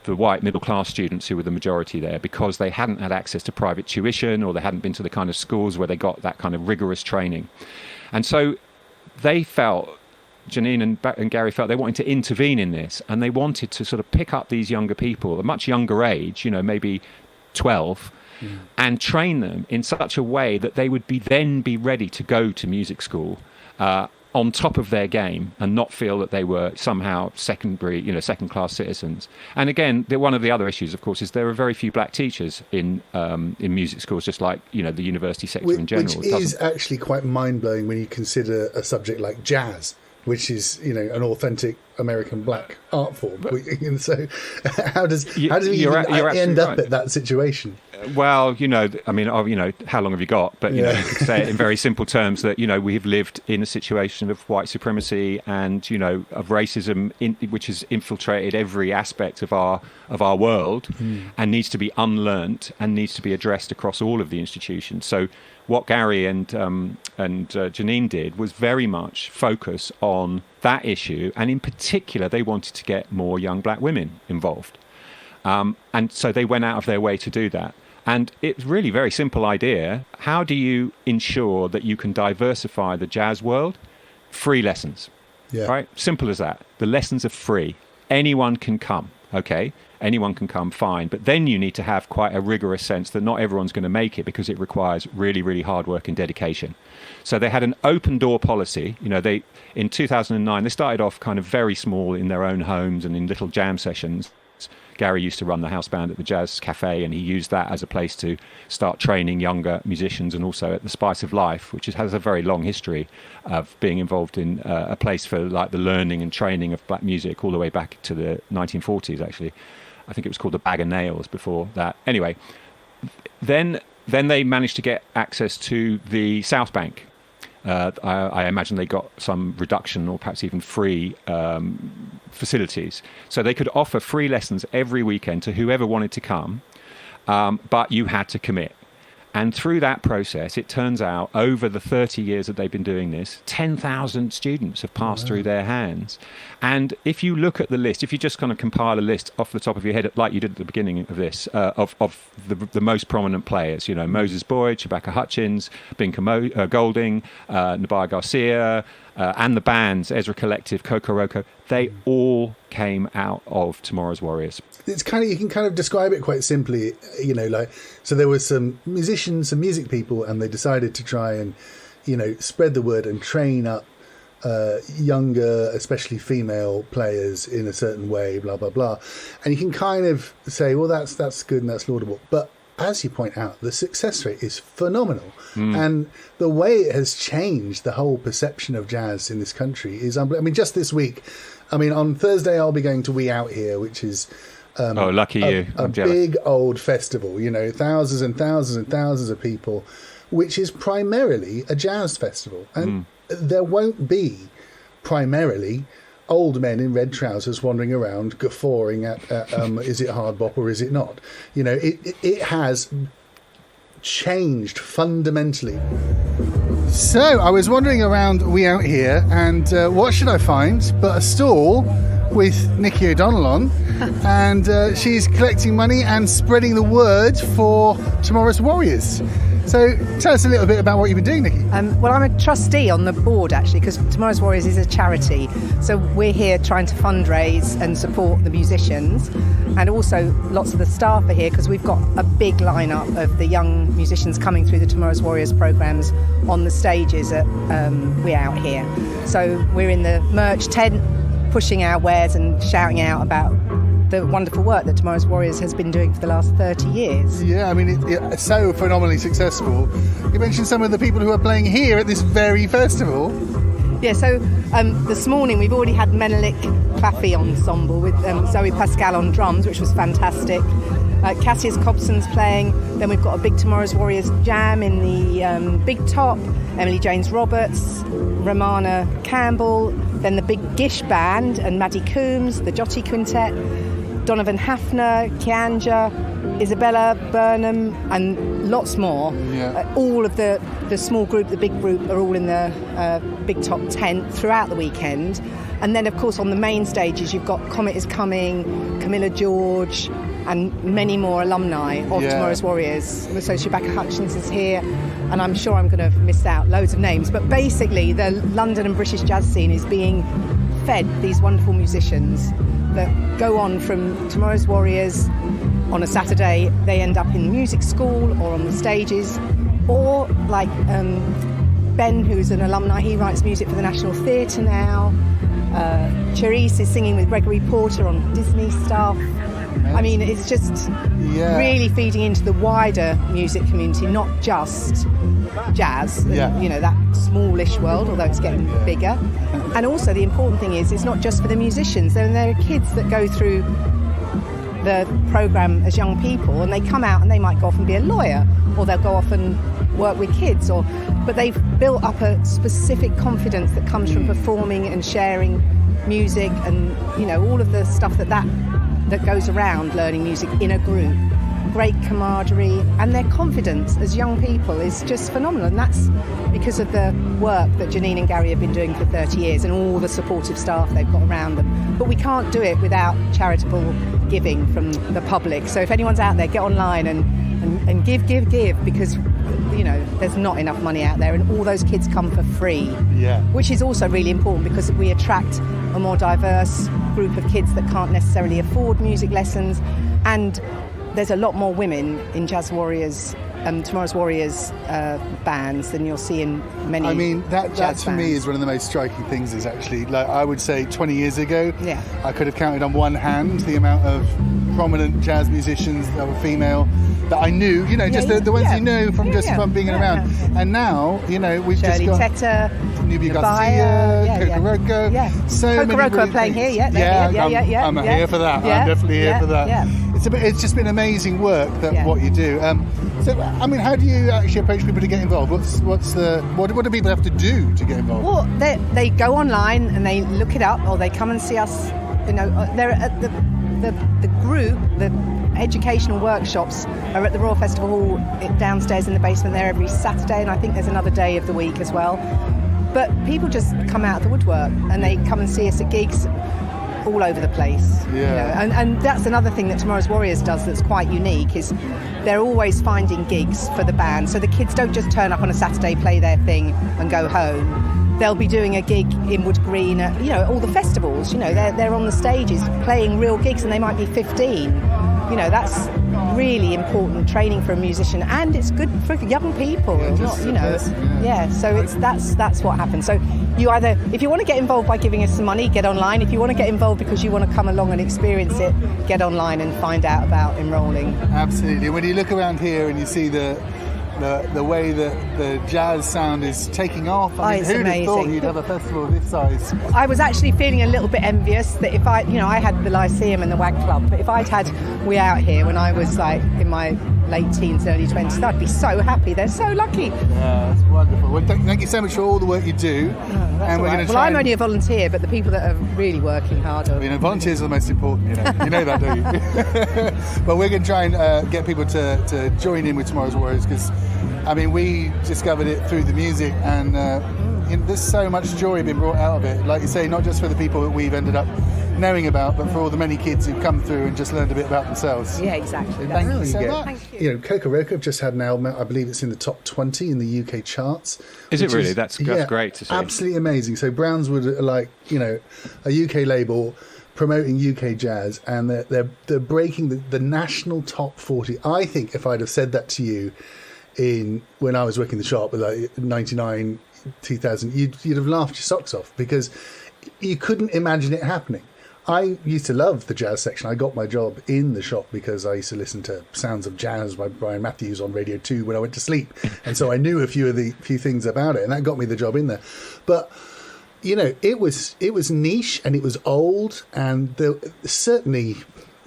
the white middle-class students who were the majority there, because they hadn't had access to private tuition, or they hadn't been to the kind of schools where they got that kind of rigorous training. And so they felt, Janine and Gary felt, they wanted to intervene in this, and they wanted to sort of pick up these younger people, a much younger age, maybe 12, and train them in such a way that they would then be ready to go to music school on top of their game, and not feel that they were somehow second-class citizens. And again, one of the other issues, of course, is there are very few black teachers in music schools, just like the university sector in general. Which is actually quite mind-blowing when you consider a subject like jazz, which is an authentic American black art form. So how does we end up at that situation? Well, how long have you got? But you could say it in very simple terms that we have lived in a situation of white supremacy and of racism, which has infiltrated every aspect of our world, and needs to be unlearnt and needs to be addressed across all of the institutions. So what Gary and Janine did was very much focus on that issue, and in particular, they wanted to get more young black women involved, and so they went out of their way to do that. And it's really a very simple idea. How do you ensure that you can diversify the jazz world? Free lessons, right? Simple as that. The lessons are free. Anyone can come. Okay, anyone can come, fine. But then you need to have quite a rigorous sense that not everyone's going to make it because it requires really, really hard work and dedication. So they had an open door policy. They in 2009, they started off kind of very small in their own homes and in little jam sessions. Gary used to run the house band at the Jazz Cafe, and he used that as a place to start training younger musicians, and also at the Spice of Life, which has a very long history of being involved in a place for like the learning and training of black music all the way back to the 1940s, actually. I think it was called the Bag of Nails before that. Anyway, then they managed to get access to the South Bank. I imagine they got some reduction or perhaps even free facilities. So they could offer free lessons every weekend to whoever wanted to come, but you had to commit. And through that process, it turns out, over the 30 years that they've been doing this, 10,000 students have passed through their hands. And if you look at the list, if you just kind of compile a list off the top of your head, like you did at the beginning of this, of the most prominent players, Moses Boyd, Shabaka Hutchins, Binka Golding, Nabaya Garcia, and the bands, Ezra Collective, Kokoroko, they all came out of Tomorrow's Warriors. It's you can kind of describe it quite simply, so there were some musicians, some music people, and they decided to try and, spread the word and train up younger, especially female players in a certain way, blah, blah, blah. And you can kind of say, well, that's good and that's laudable. But as you point out, the success rate is phenomenal. And the way it has changed the whole perception of jazz in this country is unbelievable. I mean, just this week, on Thursday, I'll be going to We Out Here, which is lucky you. A big old festival, thousands and thousands and thousands of people, which is primarily a jazz festival. And there won't be primarily old men in red trousers wandering around guffawing at is it hard bop or is it not? It has changed fundamentally. So I was wandering around We Out Here, and what should I find but a stall with Nikki O'Donnell on, and she's collecting money and spreading the word for Tomorrow's Warriors. So tell us a little bit about what you've been doing, Nikki. Well, I'm a trustee on the board, actually, because Tomorrow's Warriors is a charity. So we're here trying to fundraise and support the musicians. And also lots of the staff are here because we've got a big lineup of the young musicians coming through the Tomorrow's Warriors programmes on the stages at We Out Here. So we're in the merch tent, pushing our wares and shouting out about the wonderful work that Tomorrow's Warriors has been doing for the last 30 years. Yeah, it's so phenomenally successful. You mentioned some of the people who are playing here at this very festival. Yeah, so this morning we've already had Menelik Claffey Ensemble with Zoe Pascal on drums, which was fantastic. Cassius Cobson's playing. Then we've got a big Tomorrow's Warriors jam in the Big Top. Emily James Roberts, Romana Campbell, then the Big Gish Band and Maddie Coombs, the Jotty Quintet, Donovan Hafner, Kianja, Isabella Burnham, and lots more. Yeah. All of the small group, the big group, are all in the Big Top tent throughout the weekend. And then, of course, on the main stages, you've got Comet is Coming, Camilla George, and many more alumni of Tomorrow's Warriors. So Shabaka Hutchins is here, and I'm sure I'm going to have missed out loads of names. But basically, the London and British jazz scene is being fed these wonderful musicians that go on from Tomorrow's Warriors. On a Saturday, they end up in music school or on the stages, or like Ben, who's an alumni, he writes music for the National Theatre now. Charisse is singing with Gregory Porter on Disney stuff. I mean, it's just really feeding into the wider music community, not just jazz, that smallish world, although it's getting bigger. And also the important thing is it's not just for the musicians. There are kids that go through the programme as young people, and they come out and they might go off and be a lawyer, or they'll go off and work with kids, but they've built up a specific confidence that comes from performing and sharing music, and all of the stuff that goes around learning music in a group. Great camaraderie, and their confidence as young people is just phenomenal, and that's because of the work that Janine and Gary have been doing for 30 years and all the supportive staff they've got around them. But we can't do it without charitable giving from the public. So if anyone's out there, get online and and give, because, you know, there's not enough money out there, and all those kids come for free. Yeah. Which is also really important, because we attract a more diverse group of kids that can't necessarily afford music lessons, and there's a lot more women in Jazz Warriors, Tomorrow's Warriors bands than you'll see in many. I mean, that jazz for me bands. is one of the most striking things. Is actually, like, I would say 20 years ago, Yeah. I could have counted on one hand the amount of prominent jazz musicians that were female that I knew. You know, just the ones you know from from being around. Yeah. And now, you know, we've Shirley just got Teta, Nubia Garcia, Kokoroko. Yeah. So many Kokoroko brilliant are playing things. here. Yeah. I'm here for that. Yeah. I'm definitely here for that. Yeah. It's just been amazing work that what you do. So, I mean, how do you actually approach people to get involved? What do people have to do to get involved? Well, they go online and they look it up, or they come and see us. You know, they're at the group. The educational workshops are at the Royal Festival Hall downstairs in the basement there every Saturday, and I think there's another day of the week as well. But people just come out of the woodwork and they come and see us at gigs all over the place. Yeah. You know? And that's another thing that Tomorrow's Warriors does that's quite unique, is they're always finding gigs for the band. So the kids don't just turn up on a Saturday, play their thing and go home. They'll be doing a gig in Wood Green at, you know, all the festivals. You know, they're on the stages playing real gigs, and they might be 15. You know, that's really important training for a musician, and it's good for young people. So that's what happens. So you either, if you want to get involved by giving us some money, get online. If you want to get involved because you want to come along and experience it, get online and find out about enrolling. Absolutely. When you look around here and you see the way that the jazz sound is taking off, I mean, who'd have thought you'd have a festival this size? I was actually feeling a little bit envious that if I had the Lyceum and the WAG Club, but if I'd had We Out Here when I was like in my late teens, early 20s, I'd be so happy. They're so lucky. Yeah, that's wonderful. Well, thank you so much for all the work you do. And we're going to I'm only a volunteer, but the people that are really working hard are... You know, volunteers are the most important, you know. You know that, don't you? Well, we're going to try and get people to join in with Tomorrow's Warriors, because, I mean, we discovered it through the music, and there's so much joy being brought out of it. Like you say, not just for the people that we've ended up knowing about, but for all the many kids who've come through and just learned a bit about themselves. Yeah, exactly. Thank you so much. Thank you. You know, Kokoroko have just had an album out, I believe it's in the top 20 in the UK charts. Is it really? That's great to see. Absolutely amazing. So Brownswood are like, you know, a UK label promoting UK jazz, and they're breaking the national top 40. I think if I'd have said that to you when I was working the shop, like 99, 2000, you'd have laughed your socks off, because you couldn't imagine it happening. I used to love the jazz section. I got my job in the shop because I used to listen to Sounds of Jazz by Brian Matthews on Radio 2 when I went to sleep. And so I knew a few things about it, and that got me the job in there. But, you know, it was niche, and it was old, and there certainly...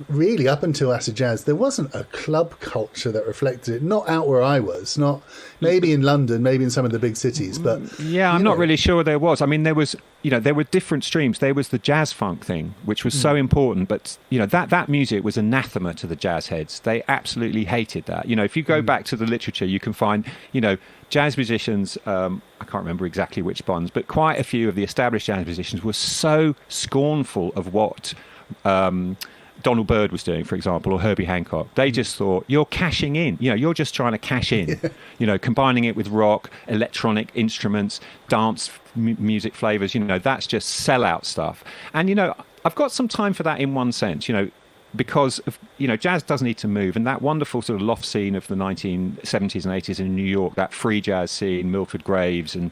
really, up until Acid Jazz, there wasn't a club culture that reflected it. Not out where I was, not maybe in London, maybe in some of the big cities, but I'm not really sure there was. I mean, there were different streams. There was the jazz funk thing, which was so important, but you know that music was anathema to the jazz heads. They absolutely hated that. You know, if you go back to the literature, you can find, you know, jazz musicians. I can't remember exactly which ones, but quite a few of the established jazz musicians were so scornful of what Donald Byrd was doing, for example, or Herbie Hancock. They just thought, you're cashing in. You know, you're just trying to cash in. You know, combining it with rock, electronic instruments, dance music flavors. You know, that's just sellout stuff. And, you know, I've got some time for that in one sense, you know, because, you know, jazz does need to move. And that wonderful sort of loft scene of the 1970s and 80s in New York, that free jazz scene, Milford Graves and,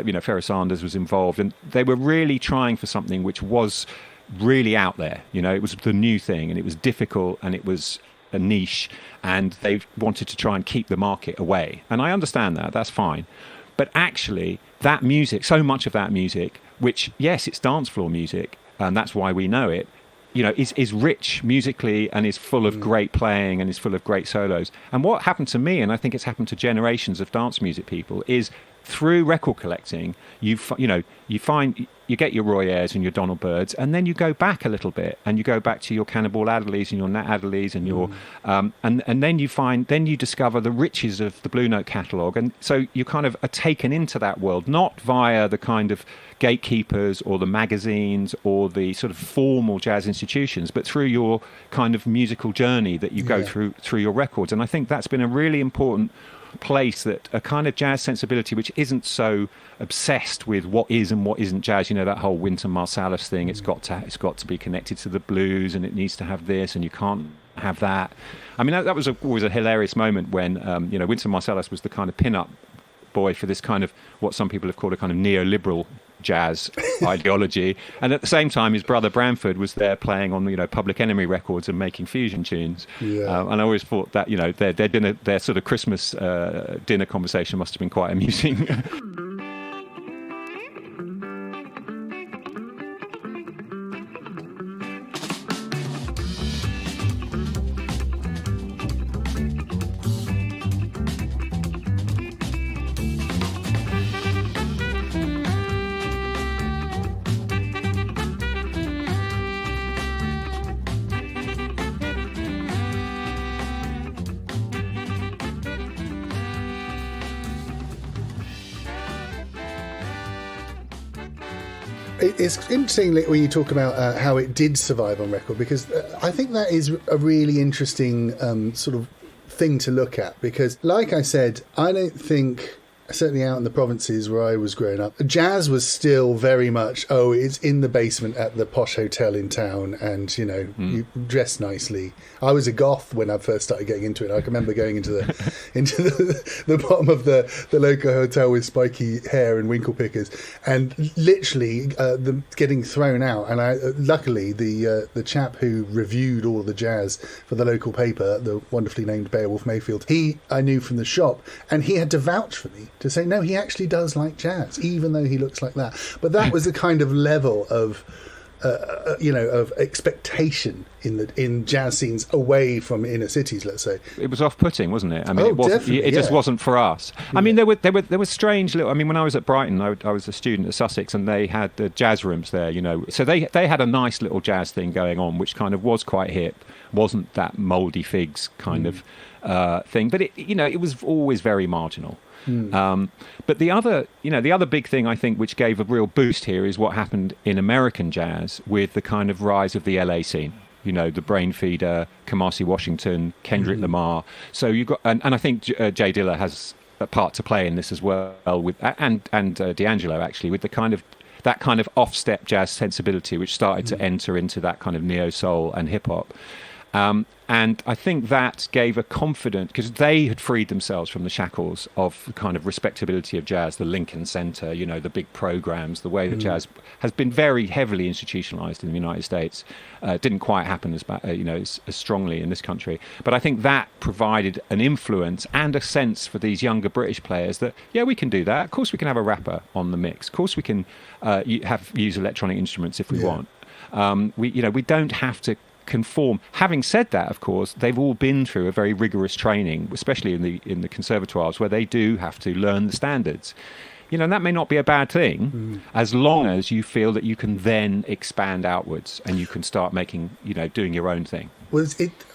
you know, Pharoah Sanders was involved. And they were really trying for something which was really out there. You know, it was the new thing, and it was difficult, and it was a niche, and they wanted to try and keep the market away. And I understand that, that's fine. But actually, that music, so much of that music, which, yes, it's dance floor music, and that's why we know it, you know, is rich musically and is full of great playing and is full of great solos. And what happened to me, and I think it's happened to generations of dance music people, is through record collecting, you get your Roy Ayers and your Donald Byrds, and then you go back a little bit, and you go back to your Cannonball Adderleys and your Nat Adderleys and your and then you discover the riches of the Blue Note catalogue, and so you kind of are taken into that world, not via the kind of gatekeepers or the magazines or the sort of formal jazz institutions, but through your kind of musical journey that you go through your records. And I think that's been a really important place, that a kind of jazz sensibility which isn't so obsessed with what is and what isn't jazz, that whole Wynton Marsalis thing. It's got to be connected to the blues, and it needs to have this, and you can't have that. I mean, that was always a hilarious moment when Wynton Marsalis was the kind of pin-up boy for this kind of what some people have called a kind of neoliberal jazz ideology, and at the same time his brother Branford was there playing on Public Enemy records and making fusion tunes. And I always thought that their sort of Christmas dinner conversation must have been quite amusing. It's interesting when you talk about how it did survive on record, because I think that is a really interesting sort of thing to look at, because like I said, I don't think, certainly out in the provinces where I was growing up, jazz was still very much, it's in the basement at the posh hotel in town, and you dress nicely. I was a goth when I first started getting into it. I can remember going into the bottom of the local hotel with spiky hair and winkle pickers, and literally them getting thrown out. And luckily the chap who reviewed all the jazz for the local paper, the wonderfully named Beowulf Mayfield, I knew from the shop, and he had to vouch for me to say, no, he actually does like jazz, even though he looks like that. But that was the kind of level of of expectation in jazz scenes away from inner cities, let's say. It was off-putting, wasn't it? I mean, it just wasn't for us. I mean, there were strange little. I mean, when I was at Brighton, I was a student at Sussex, and they had the jazz rooms there. So they had a nice little jazz thing going on, which kind of was quite hip. Wasn't that mouldy figs kind of thing, but it was always very marginal. But the other big thing I think which gave a real boost here is what happened in American jazz with the kind of rise of the LA scene. The Brainfeeder, Kamasi Washington, Kendrick Lamar. So you got, and I think Jay Dilla has a part to play in this as well, with and D'Angelo actually, with that kind of off-step jazz sensibility which started to enter into that kind of neo-soul and hip-hop. And I think that gave a confidence, because they had freed themselves from the shackles of the kind of respectability of jazz, the Lincoln Center, the big programs, the way that jazz has been very heavily institutionalized in the United States. Didn't quite happen as strongly in this country. But I think that provided an influence and a sense for these younger British players that, we can do that. Of course, we can have a rapper on the mix. Of course, we can use electronic instruments if we want. We don't have to conform. Having said that, of course, they've all been through a very rigorous training, especially in the conservatoires, where they do have to learn the standards. And that may not be a bad thing, as long as you feel that you can then expand outwards and you can start making, doing your own thing. Well,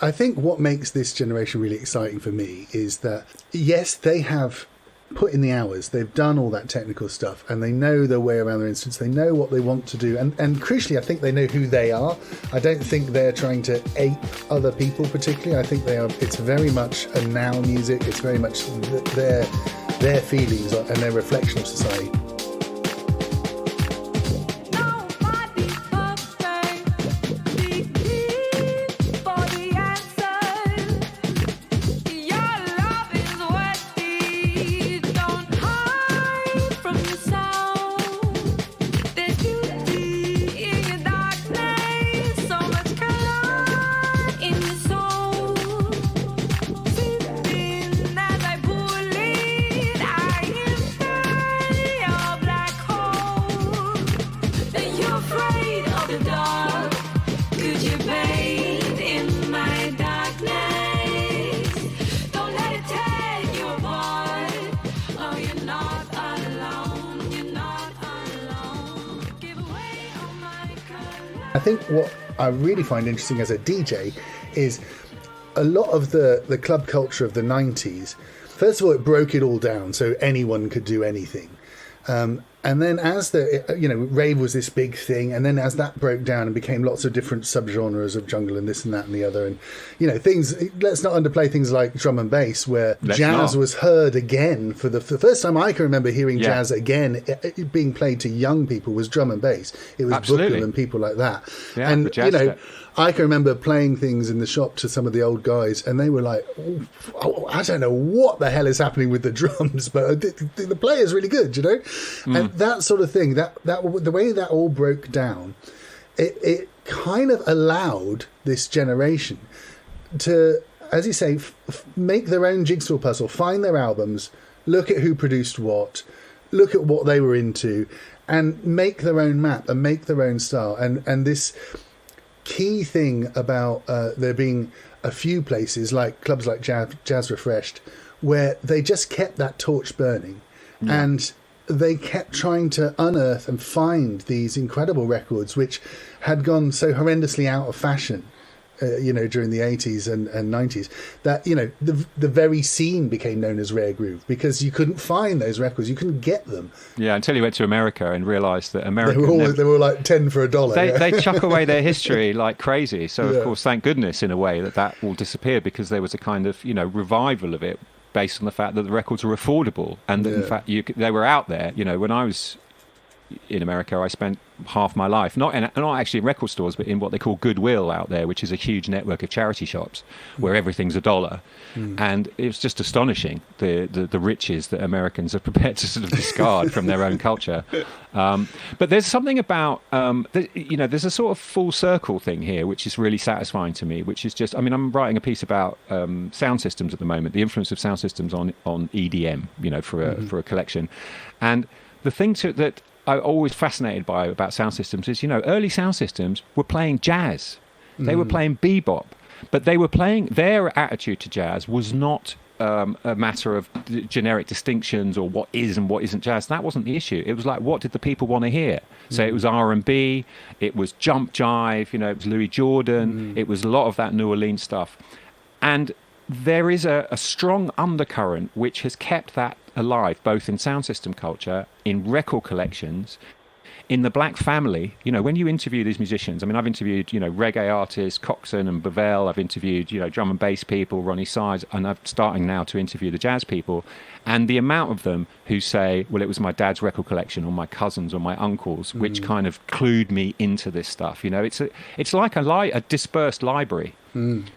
I think what makes this generation really exciting for me is that, yes, they have put in the hours, they've done all that technical stuff, and they know their way around their instruments, they know what they want to do, and crucially I think they know who they are. I don't think they're trying to ape other people particularly. I think it's very much a now music, it's very much their feelings and their reflection of society. I think what I really find interesting as a DJ is a lot of the club culture of the 90s. First of all, it broke it all down so anyone could do anything. And then as rave was this big thing, and then as that broke down and became lots of different subgenres of jungle and this and that and the other, and things, let's not underplay things like drum and bass, where jazz was heard again for the first time I can remember hearing jazz again being played to young people was drum and bass. It was Booker and people like that. Yeah, and I can remember playing things in the shop to some of the old guys, and they were like, oh, I don't know what the hell is happening with the drums, but the player's really good, And that sort of thing, that the way that all broke down, it kind of allowed this generation to, as you say, make their own jigsaw puzzle, find their albums, look at who produced what, look at what they were into, and make their own map and make their own style. And this key thing about there being a few places, like clubs like Jazz Refreshed, where they just kept that torch burning, and they kept trying to unearth and find these incredible records which had gone so horrendously out of fashion, during the 80s and 90s, that, the very scene became known as rare groove, because you couldn't find those records, you couldn't get them. Yeah, until you went to America and realised that America... They were like 10 for $1. They chuck away their history like crazy. So, of course, thank goodness, in a way, that all disappeared, because there was a kind of, revival of it, based on the fact that the records were affordable, and that in fact they were out there. When I was in America, I spent half my life not actually in record stores, but in what they call Goodwill out there, which is a huge network of charity shops where everything's $1. And it was just astonishing, the riches that Americans are prepared to sort of discard from their own culture. But there's something about there's a sort of full circle thing here which is really satisfying to me, which is just, I'm writing a piece about sound systems at the moment, the influence of sound systems on EDM, for a collection. And the thing that I'm always fascinated by about sound systems is, early sound systems were playing jazz. They were playing bebop, but they were playing, their attitude to jazz was not a matter of generic distinctions or what is and what isn't jazz. That wasn't the issue. It was like, what did the people want to hear? So it was R&B, it was jump jive, it was Louis Jordan, it was a lot of that New Orleans stuff. And there is a strong undercurrent which has kept that alive, both in sound system culture, in record collections, in the black family. When you interview these musicians, I've interviewed, reggae artists, Coxon and Bavell, I've interviewed, drum and bass people, Ronnie Sides, and I'm starting now to interview the jazz people. And the amount of them who say, well, it was my dad's record collection or my cousins or my uncles, which kind of clued me into this stuff. It's like a dispersed library.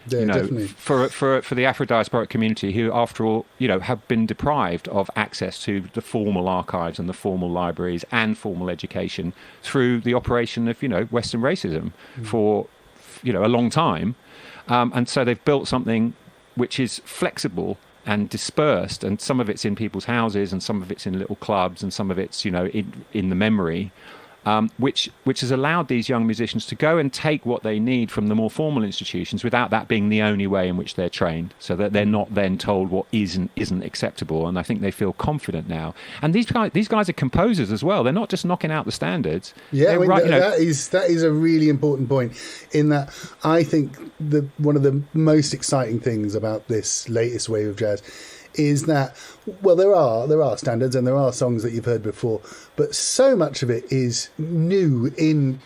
Definitely. For the Afro-diasporic community, who, after all, have been deprived of access to the formal archives and the formal libraries and formal education through the operation of, Western racism for, a long time. And so they've built something which is flexible and dispersed, and some of it's in people's houses and some of it's in little clubs and some of it's, in the memory. Which has allowed these young musicians to go and take what they need from the more formal institutions without that being the only way in which they're trained, so that they're not then told what isn't acceptable. And I think they feel confident now. And these guys are composers as well. They're not just knocking out the standards. Yeah, that is a really important point, in that I think one of the most exciting things about this latest wave of jazz is that, well, there are standards and there are songs that you've heard before, but so much of it is new in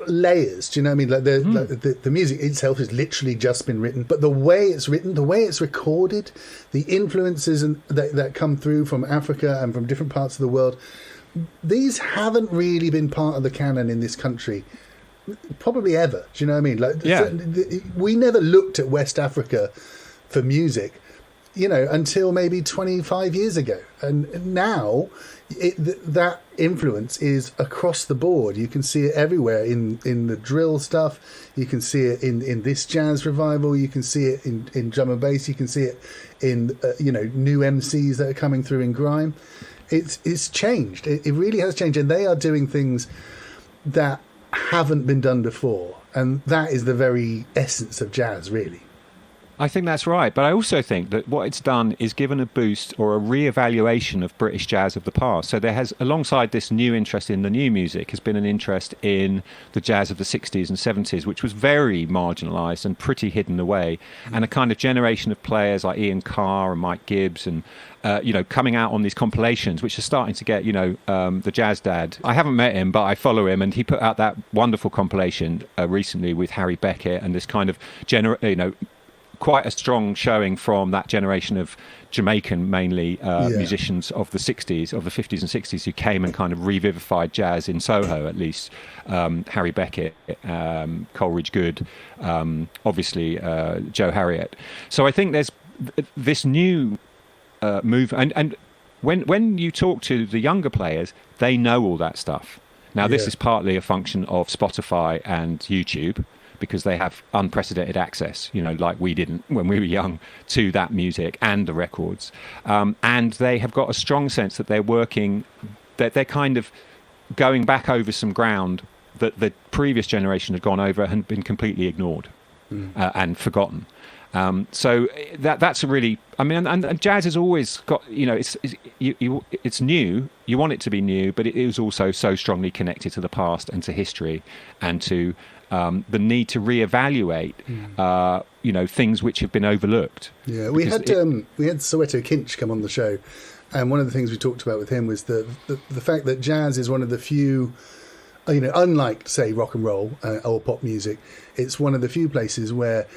layers. Do you know what I mean? Like the music itself has literally just been written, but the way it's written, the way it's recorded, the influences that come through from Africa and from different parts of the world, these haven't really been part of the canon in this country probably ever. Do you know what I mean? Like, we never looked at West Africa for music, until maybe 25 years ago. And now that influence is across the board. You can see it everywhere in the drill stuff. You can see it in this jazz revival. You can see it in drum and bass. You can see it in, new MCs that are coming through in grime. It's changed. It really has changed. And they are doing things that haven't been done before. And that is the very essence of jazz, really. I think that's right. But I also think that what it's done is given a boost or a re-evaluation of British jazz of the past. So there has, alongside this new interest in the new music, has been an interest in the jazz of the 60s and 70s, which was very marginalised and pretty hidden away. And a kind of generation of players like Ian Carr and Mike Gibbs and, coming out on these compilations, which are starting to get, the Jazz Dad. I haven't met him, but I follow him, and he put out that wonderful compilation recently with Harry Beckett and this kind of, quite a strong showing from that generation of Jamaican mainly musicians of the 60s, of the 50s and 60s, who came and kind of revivified jazz in Soho, at least. Harry Beckett, Coleridge Good, obviously Joe Harriet. So I think there's this new move, and when you talk to the younger players, they know all that stuff. Now, this is partly a function of Spotify and YouTube, because they have unprecedented access, like we didn't when we were young, to that music and the records. And they have got a strong sense that they're kind of going back over some ground that the previous generation had gone over and been completely ignored and forgotten. So that's a really, and jazz has always got, it's new, you want it to be new, but it is also so strongly connected to the past and to history and to the need to reevaluate, things which have been overlooked. Yeah, we had Soweto Kinch come on the show, and one of the things we talked about with him was the fact that jazz is one of the few, unlike say rock and roll or pop music, it's one of the few places where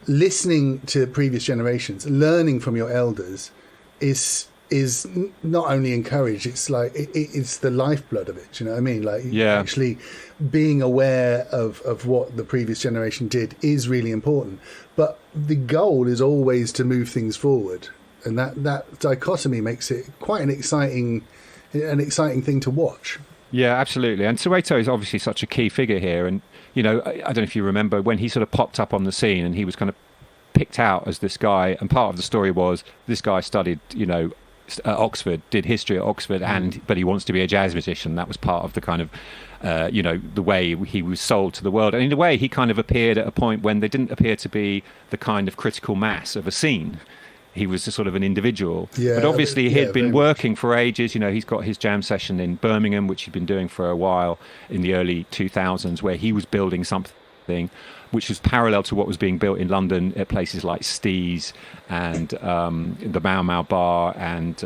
listening to previous generations, learning from your elders, is not only encouraged, it's like it's the lifeblood of it. Do you know what I mean? Like actually being aware of what the previous generation did is really important. But the goal is always to move things forward, and that dichotomy makes it quite an exciting thing to watch. Yeah, absolutely. And Soweto is obviously such a key figure here. And I don't know if you remember when he sort of popped up on the scene, and he was kind of picked out as this guy. And part of the story was this guy studied, at Oxford, did history at Oxford, but he wants to be a jazz musician. That was part of the kind of, the way he was sold to the world. And in a way, he kind of appeared at a point when there didn't appear to be the kind of critical mass of a scene. He was a sort of an individual. Yeah, but obviously he had been working for ages. He's got his jam session in Birmingham, which he'd been doing for a while in the early 2000s, where he was building something which was parallel to what was being built in London at places like Stee's and the Mau Mau Bar and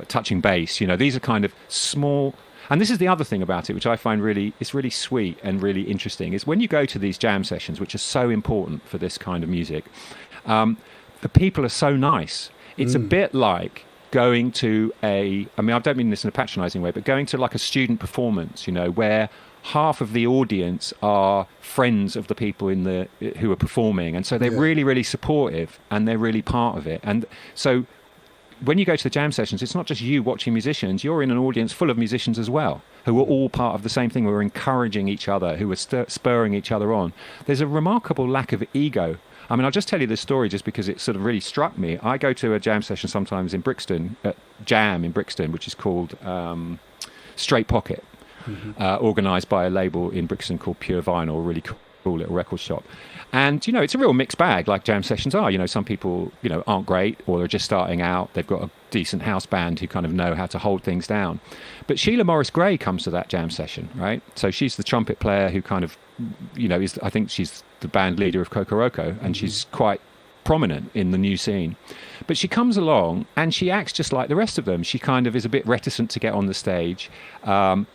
Touching Bass. These are kind of small. And this is the other thing about it, which I find really sweet and really interesting, is when you go to these jam sessions, which are so important for this kind of music, the people are so nice. It's a bit like going to I don't mean this in a patronising way, but going to like a student performance, where half of the audience are friends of the people who are performing. And so they're really, really supportive, and they're really part of it. And so when you go to the jam sessions, it's not just you watching musicians, you're in an audience full of musicians as well, who are all part of the same thing, who are encouraging each other, who are spurring each other on. There's a remarkable lack of ego. I'll just tell you this story just because it sort of really struck me. I go to a jam session sometimes in Brixton, at Jam in Brixton, which is called Straight Pocket, organised by a label in Brixton called Pure Vinyl, a really cool little record shop. And, it's a real mixed bag, like jam sessions are. Some people, aren't great, or they're just starting out. They've got a decent house band who kind of know how to hold things down. But Sheila Morris-Gray comes to that jam session, right? So she's the trumpet player who kind of, I think she's the band leader of Kokoroko, and she's quite prominent in the new scene. But she comes along and she acts just like the rest of them. She kind of is a bit reticent to get on the stage.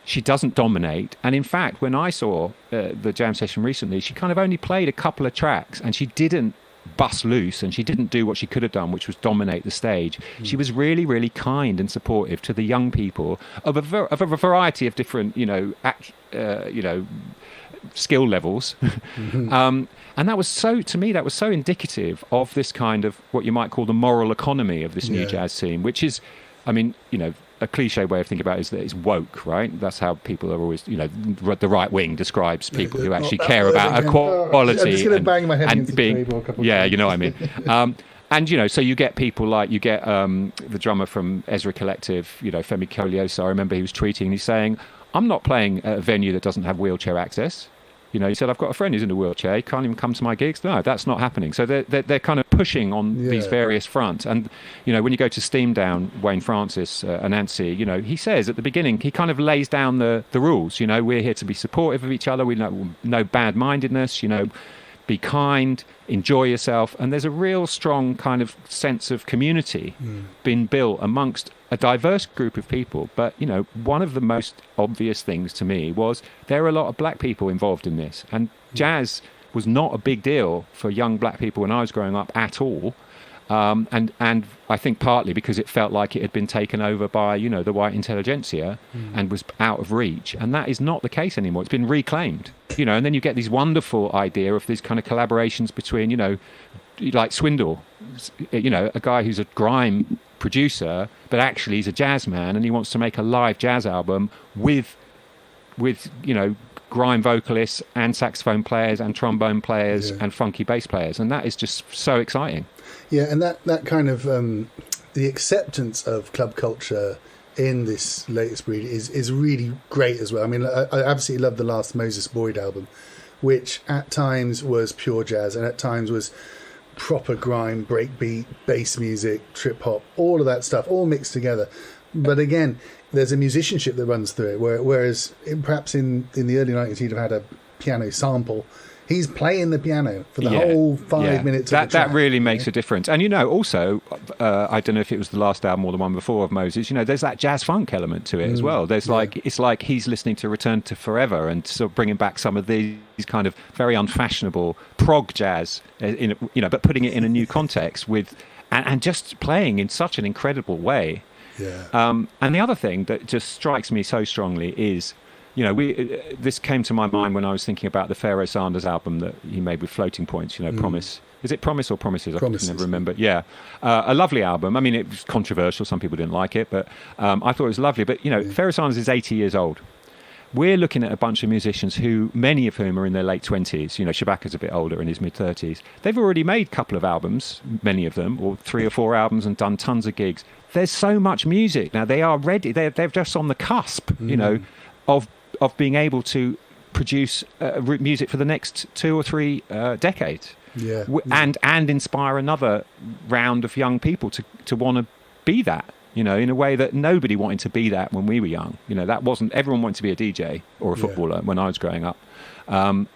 She doesn't dominate. And in fact, when I saw the jam session recently, she kind of only played a couple of tracks, and she didn't bust loose, and she didn't do what she could have done, which was dominate the stage. She was really, really kind and supportive to the young people of a variety of different, skill levels. And that was to me, that was so indicative of this kind of what you might call the moral economy of this new jazz scene, which is, a cliche way of thinking about it is that it's woke, right? That's how people are always, the right wing describes people who actually care about equality. I'm just going to bang my head against the table a couple of times. You know what I mean. And, so you get people like, the drummer from Ezra Collective, Femi Kolioso. I remember he was tweeting and he's saying, I'm not playing at a venue that doesn't have wheelchair access. You know, he said, I've got a friend who's in a wheelchair. He can't even come to my gigs. No, that's not happening. So they're kind of pushing on these various fronts. And, you know, when you go to Steam Down, Wayne Francis, Anansi, you know, he says at the beginning, he kind of lays down the rules. You know, we're here to be supportive of each other. We know no bad-mindedness, you know, be kind, enjoy yourself. And there's a real strong kind of sense of community being built amongst a diverse group of people. But, you know, one of the most obvious things to me was there are a lot of black people involved in this. And jazz was not a big deal for young black people when I was growing up at all. And I think partly because it felt like it had been taken over by, you know, the white intelligentsia and was out of reach. And that is not the case anymore. It's been reclaimed, you know, and then you get these wonderful idea of these kind of collaborations between, you know, like Swindle, you know, a guy who's a grime producer, but actually he's a jazz man and he wants to make a live jazz album with you know, grime vocalists and saxophone players and trombone players and funky bass players. And that is just so exciting. Yeah, and that kind of the acceptance of club culture in this latest breed is really great as well. I mean, I absolutely love the last Moses Boyd album, which at times was pure jazz and at times was proper grime, breakbeat, bass music, trip hop, all of that stuff, all mixed together. But again, there's a musicianship that runs through it, whereas perhaps in the early 90s he'd have had a piano sample. He's playing the piano for the whole 5 minutes of the track. That really makes a difference. And, you know, also, I don't know if it was the last album or the one before of Moses, you know, there's that jazz funk element to it as well. There's it's like he's listening to Return to Forever and sort of bringing back some of these kind of very unfashionable prog jazz, you know, but putting it in a new context with, and just playing in such an incredible way. Yeah. And the other thing that just strikes me so strongly is, you know, this came to my mind when I was thinking about the Pharoah Sanders album that he made with Floating Points, you know, Promise. Is it Promise or Promises? Promises. I can never remember. Yeah. A lovely album. I mean, it was controversial. Some people didn't like it, but I thought it was lovely. But, you know, Pharoah Sanders is 80 years old. We're looking at a bunch of musicians who, many of whom are in their late 20s. You know, Shabaka's a bit older, in his mid-30s. They've already made a couple of albums, many of them, or 3 or 4 albums and done tons of gigs. There's so much music. Now, they are ready. They're just on the cusp, you know, of being able to produce music for the next 2 or 3 decades, and inspire another round of young people to want to be that, you know, in a way that nobody wanted to be that when we were young. You know, that wasn't, everyone wanted to be a DJ or a footballer when I was growing up. And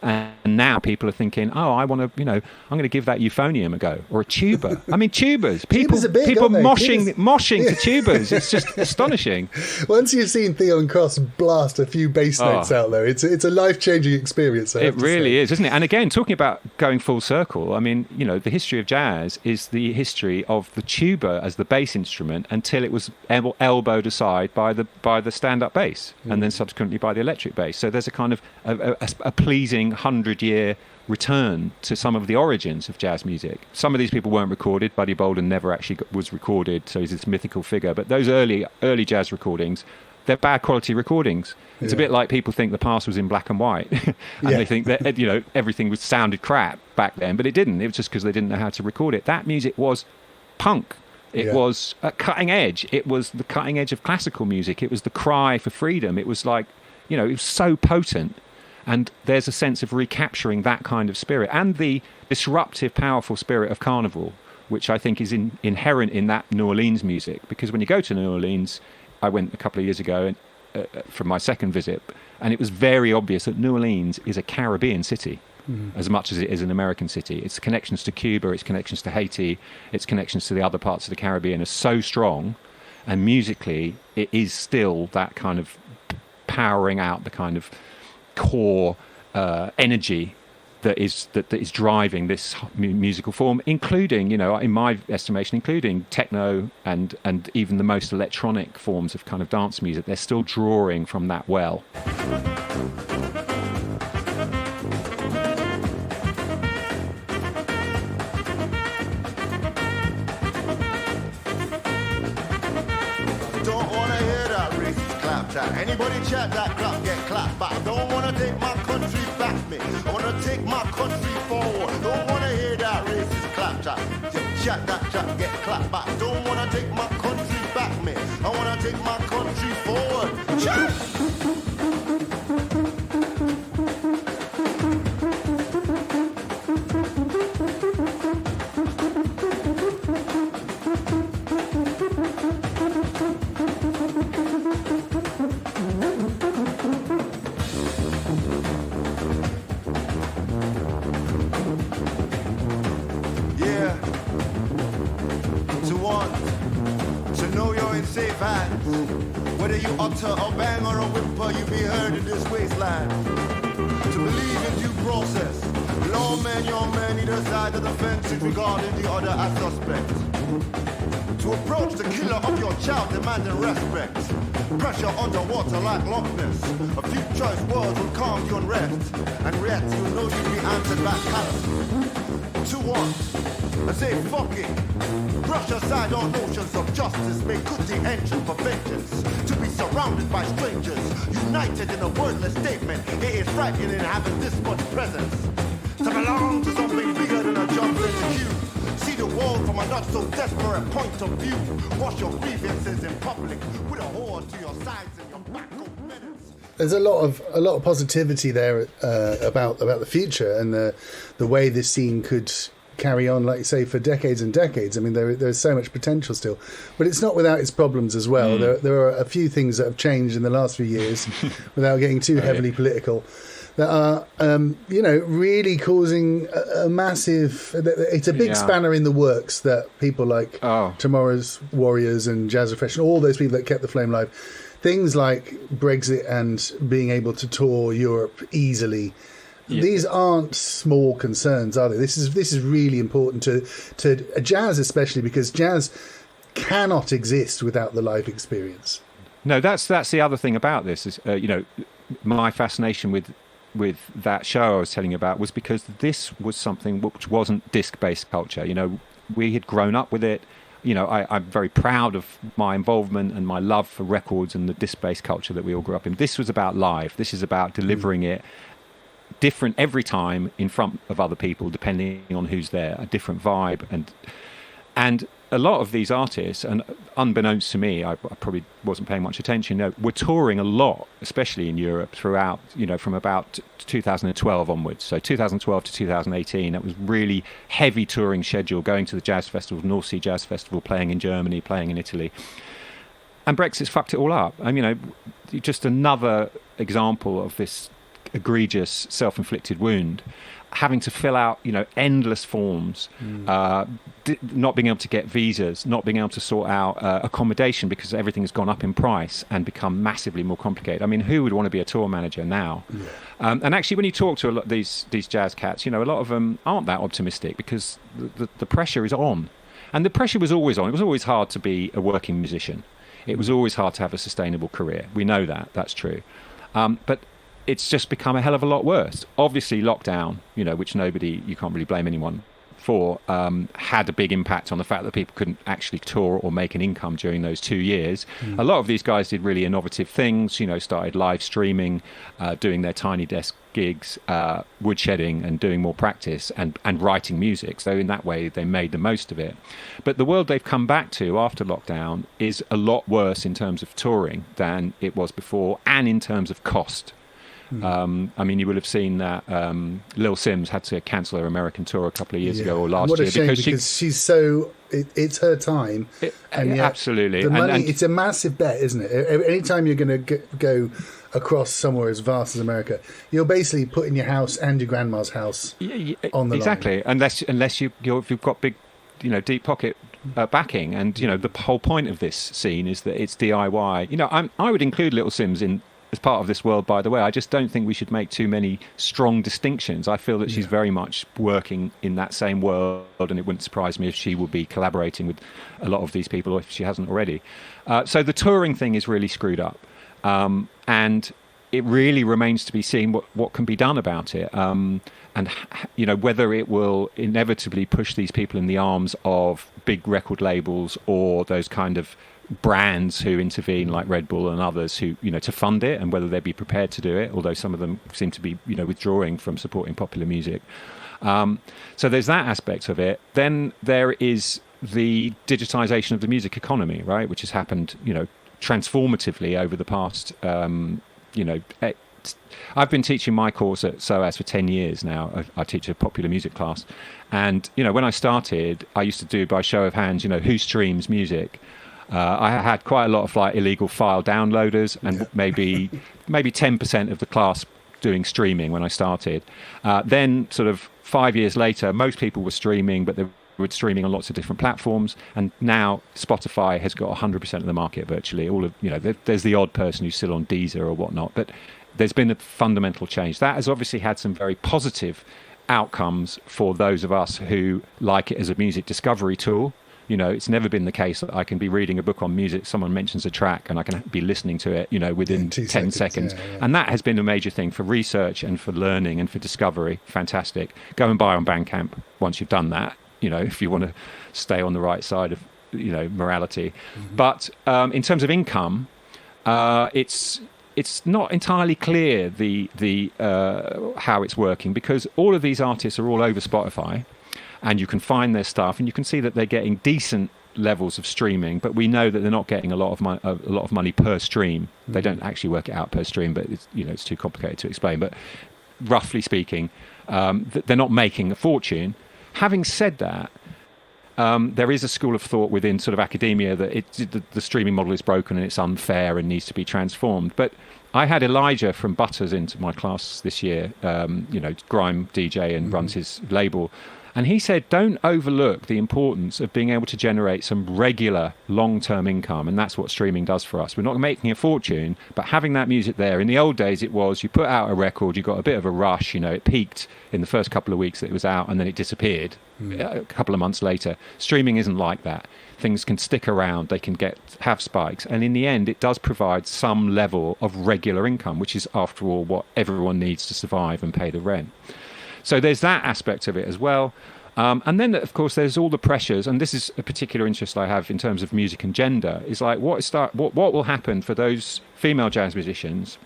now people are thinking, oh, I want to, you know, I'm going to give that euphonium a go, or a tuba. I mean, tubas. People moshing to tubas. It's just astonishing. Once you've seen Theo and Cross blast a few bass notes out there, it's a life-changing experience. It really is, isn't it? And again, talking about going full circle, I mean, you know, the history of jazz is the history of the tuba as the bass instrument until it was elbowed aside by the stand-up bass, and then subsequently by the electric bass. So there's a kind of a pleasing 100-year return to some of the origins of jazz music. Some of these people weren't recorded. Buddy Bolden never actually was recorded, so he's this mythical figure. But those early jazz recordings, they're bad quality recordings. It's a bit like people think the past was in black and white, and they think that, you know, everything sounded crap back then, but it didn't. It was just because they didn't know how to record it. That music was punk. It was a cutting edge. It was the cutting edge of classical music. It was the cry for freedom. It was like, you know, it was so potent. And there's a sense of recapturing that kind of spirit and the disruptive, powerful spirit of carnival, which I think is inherent in that New Orleans music. Because when you go to New Orleans, I went a couple of years ago for my second visit, and it was very obvious that New Orleans is a Caribbean city as much as it is an American city. Its connections to Cuba, its connections to Haiti, its connections to the other parts of the Caribbean are so strong. And musically, it is still that kind of powering out the kind of core energy that is driving this musical form, including, you know, in my estimation, including techno and even the most electronic forms of kind of dance music. They're still drawing from that well. Anybody chat that clap, get clapped. But I don't wanna take my country back, me. I wanna take my country forward. Don't wanna hear that racist clap chat. Chat that chat, get clapped. But I don't wanna take my country back, me. I wanna take my country forward. Chat! five hands. Whether you utter a bang or a whimper, you be heard in this wasteland. To believe in due process, lawmen, your men, either side of the fence, regarding the other as suspect. To approach the killer of your child demanding respect. Pressure underwater like Loch Ness. A few choice words will calm the unrest. And yet you know you'll be answered back callous. To what? I say fuck it. Brush aside all notions of justice. Make good the engine for vengeance. To be surrounded by strangers, united in a wordless statement. It is frightening having this much presence. To belong to something bigger than a jump in the queue. See the world from a not so desperate point of view. Wash your grievances in public with a whore to your sides and your back of minutes. There's a lot of positivity there about the future and the way this scene could carry on, like you say, for decades and decades. I mean, there's so much potential still, but it's not without its problems as well. There are a few things that have changed in the last few years, without getting too heavily political, that are, really causing a massive... It's a big spanner in the works that people like Tomorrow's Warriors and Jazz Reflection, all those people that kept the flame alive, things like Brexit and being able to tour Europe easily, these aren't small concerns, are they? This is really important to jazz, especially because jazz cannot exist without the live experience. No, that's the other thing about this is, my fascination with that show I was telling you about was because this was something which wasn't disc-based culture. We had grown up with it. I'm very proud of my involvement and my love for records and the disc-based culture that we all grew up in. This was about live. This is about delivering it different every time in front of other people, depending on who's there, a different vibe. And a lot of these artists, and unbeknownst to me, I probably wasn't paying much attention, were touring a lot, especially in Europe throughout, from about 2012 onwards. So 2012 to 2018, that was really heavy touring schedule, going to the jazz festivals, North Sea Jazz Festival, playing in Germany, playing in Italy. And Brexit's fucked it all up. Just another example of this egregious self-inflicted wound, having to fill out endless forms, not being able to get visas, not being able to sort out accommodation because everything has gone up in price and become massively more complicated. I mean, who would want to be a tour manager now? And actually, when you talk to a lot of these jazz cats, a lot of them aren't that optimistic because the pressure is on, and the pressure was always on. It was always hard to be a working musician. It was always hard to have a sustainable career. We know that's true, but it's just become a hell of a lot worse. Obviously, lockdown, which you can't really blame anyone for, had a big impact on the fact that people couldn't actually tour or make an income during those 2 years. A lot of these guys did really innovative things, started live streaming, doing their tiny desk gigs, woodshedding and doing more practice and writing music. So in that way, they made the most of it. But the world they've come back to after lockdown is a lot worse in terms of touring than it was before and in terms of cost. You will have seen that Lil Sims had to cancel her American tour a couple of years ago or last what a year shame, because she's so it's her time. Absolutely, the money, it's a massive bet, isn't it? Anytime you're going to go across somewhere as vast as America, you're basically putting your house and your grandma's house on the line. Unless you've got big, deep pocket backing, and the whole point of this scene is that it's DIY. I would include Little Sims as part of this world, by the way. I just don't think we should make too many strong distinctions. I feel that she's very much working in that same world, and it wouldn't surprise me if she would be collaborating with a lot of these people, or if she hasn't already. So the touring thing is really screwed up, and it really remains to be seen what can be done about it, and whether it will inevitably push these people in the arms of big record labels or those kind of brands who intervene like Red Bull and others who to fund it, and whether they'd be prepared to do it, although some of them seem to be withdrawing from supporting popular music. So there's that aspect of it. Then there is the digitization of the music economy, right, which has happened transformatively over the past I've been teaching my course at SOAS for 10 years now. I teach a popular music class, and when I started, I used to do by show of hands who streams music. I had quite a lot of illegal file downloaders, and maybe 10% of the class doing streaming when I started. Then sort of 5 years later, most people were streaming, but there with streaming on lots of different platforms, and now Spotify has got 100% of the market virtually. All of there's the odd person who's still on Deezer or whatnot, but there's been a fundamental change. That has obviously had some very positive outcomes for those of us who like it as a music discovery tool. It's never been the case that I can be reading a book on music, someone mentions a track, and I can be listening to it, within 10 seconds. Yeah. And that has been a major thing for research and for learning and for discovery. Fantastic. Go and buy on Bandcamp once you've done that, if you want to stay on the right side of, morality. Mm-hmm. But in terms of income, it's not entirely clear the how it's working, because all of these artists are all over Spotify. And you can find their stuff, and you can see that they're getting decent levels of streaming, but we know that they're not getting a lot of money per stream. They don't actually work it out per stream, but it's too complicated to explain. But roughly speaking, they're not making a fortune. Having said that, there is a school of thought within sort of academia that the streaming model is broken and it's unfair and needs to be transformed. But I had Elijah from Butters into my class this year, grime DJ, and runs his label. And he said, don't overlook the importance of being able to generate some regular long-term income. And that's what streaming does for us. We're not making a fortune, but having that music there. In the old days, it was you put out a record, you got a bit of a rush. It peaked in the first couple of weeks that it was out, and then it disappeared a couple of months later. Streaming isn't like that. Things can stick around. They can have spikes. And in the end, it does provide some level of regular income, which is, after all, what everyone needs to survive and pay the rent. So there's that aspect of it as well. And then, of course, there's all the pressures, and this is a particular interest I have in terms of music and gender, is like what will happen for those female jazz musicians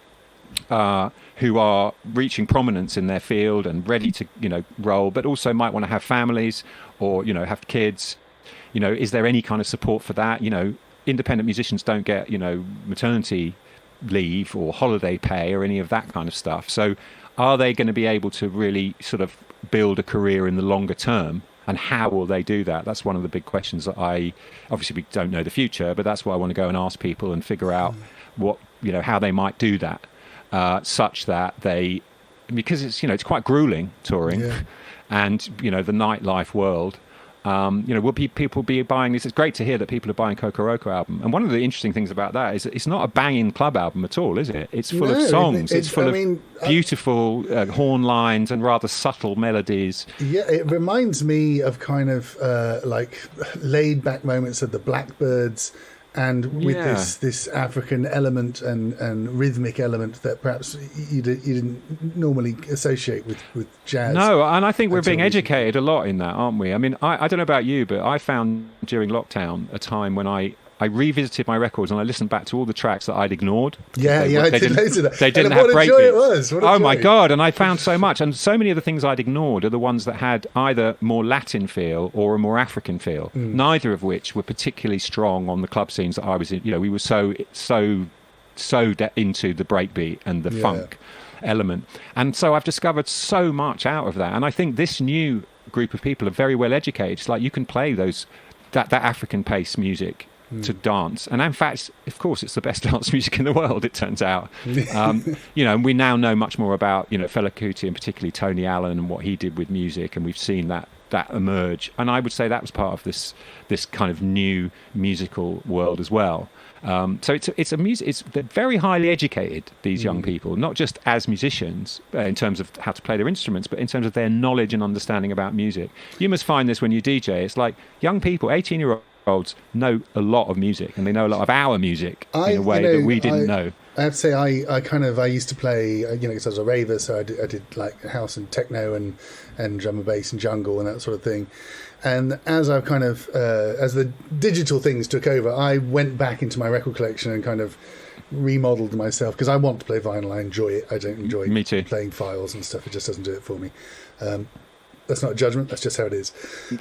who are reaching prominence in their field and ready to, roll, but also might want to have families or, have kids. Is there any kind of support for that? Independent musicians don't get, maternity leave or holiday pay or any of that kind of stuff. So are they going to be able to really sort of build a career in the longer term, and how will they do that? That's one of the big questions that obviously we don't know the future, but that's why I want to go and ask people and figure out what, how they might do that, such that because it's quite grueling touring, and the nightlife world. Will people be buying this? It's great to hear that people are buying Kokoroko album. And one of the interesting things about that is it's not a banging club album at all, is it? It's full of songs. It's full of beautiful horn lines and rather subtle melodies. Yeah, it reminds me of kind of like laid back moments of the Blackbirds, and with this African element and rhythmic element that perhaps you didn't normally associate with jazz. No, and I think we're being educated a lot in that, aren't we? I mean, I don't know about you, but I found during lockdown a time when I revisited my records and I listened back to all the tracks that I'd ignored. I did loads of that. They didn't have breakbeats. What a joy it was. Oh my God. And I found so much. And so many of the things I'd ignored are the ones that had either more Latin feel or a more African feel, neither of which were particularly strong on the club scenes that I was in. We were so into the breakbeat and the funk element. And so I've discovered so much out of that. And I think this new group of people are very well educated. It's like you can play that African pace music to dance, and in fact, of course, it's the best dance music in the world, it turns out. And we now know much more about Fela Kuti and particularly Tony Allen and what he did with music, and we've seen that emerge. And I would say that was part of this kind of new musical world as well. So they're very highly educated, these young people, not just as musicians in terms of how to play their instruments, but in terms of their knowledge and understanding about music. You must find this when you DJ. It's like young people, 18-year-olds, know a lot of music, and they know a lot of our music in a way that we didn't know. I have to say, I used to play, because I was a raver, so I did like house and techno and drum and bass and jungle and that sort of thing. And as I kind of, as the digital things took over, I went back into my record collection and kind of remodeled myself, because I want to play vinyl. I enjoy it. I don't enjoy playing files and stuff. It just doesn't do it for me. That's not a judgment. That's just how it is.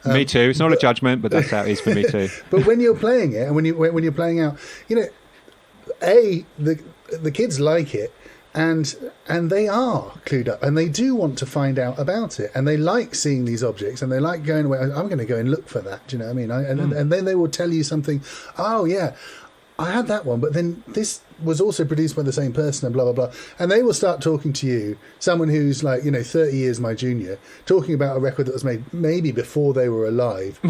Me too. It's not a judgment, but that's how it is for me too. But when you're playing it, and when you're playing out, the kids like it, and they are clued up, and they do want to find out about it, and they like seeing these objects, and they like going away. I'm going to go and look for that. Do you know what I mean? And then they will tell you something. Oh yeah, I had that one, but then this was also produced by the same person and blah, blah, blah. And they will start talking to you, someone who's like, 30 years my junior, talking about a record that was made maybe before they were alive.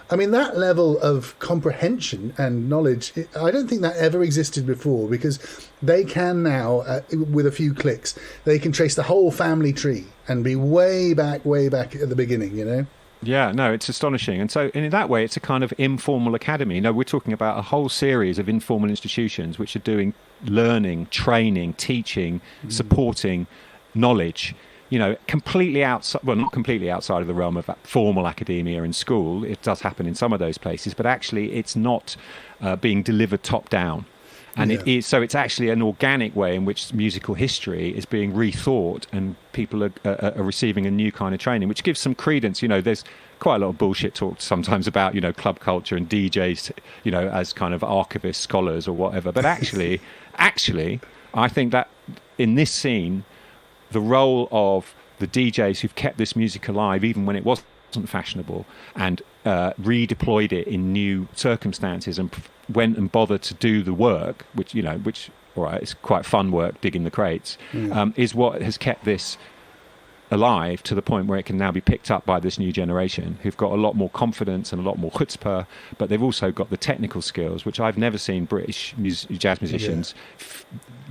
I mean, that level of comprehension and knowledge, I don't think that ever existed before, because they can now, with a few clicks, they can trace the whole family tree and be way back at the beginning, Yeah, no, it's astonishing. And so in that way, it's a kind of informal academy. We're talking about a whole series of informal institutions which are doing learning, training, teaching, supporting knowledge, completely outside, well, not completely outside of the realm of formal academia in school. It does happen in some of those places, but actually it's not being delivered top down. And so it's actually an organic way in which musical history is being rethought, and people are receiving a new kind of training, which gives some credence. There's quite a lot of bullshit talk sometimes about, club culture and DJs, as kind of archivists, scholars or whatever. But actually, I think that in this scene, the role of the DJs who've kept this music alive, even when it wasn't fashionable, and redeployed it in new circumstances and went and bothered to do the work, which all right, it's quite fun work digging the crates, is what has kept this alive to the point where it can now be picked up by this new generation who've got a lot more confidence and a lot more chutzpah, but they've also got the technical skills, which I've never seen British jazz musicians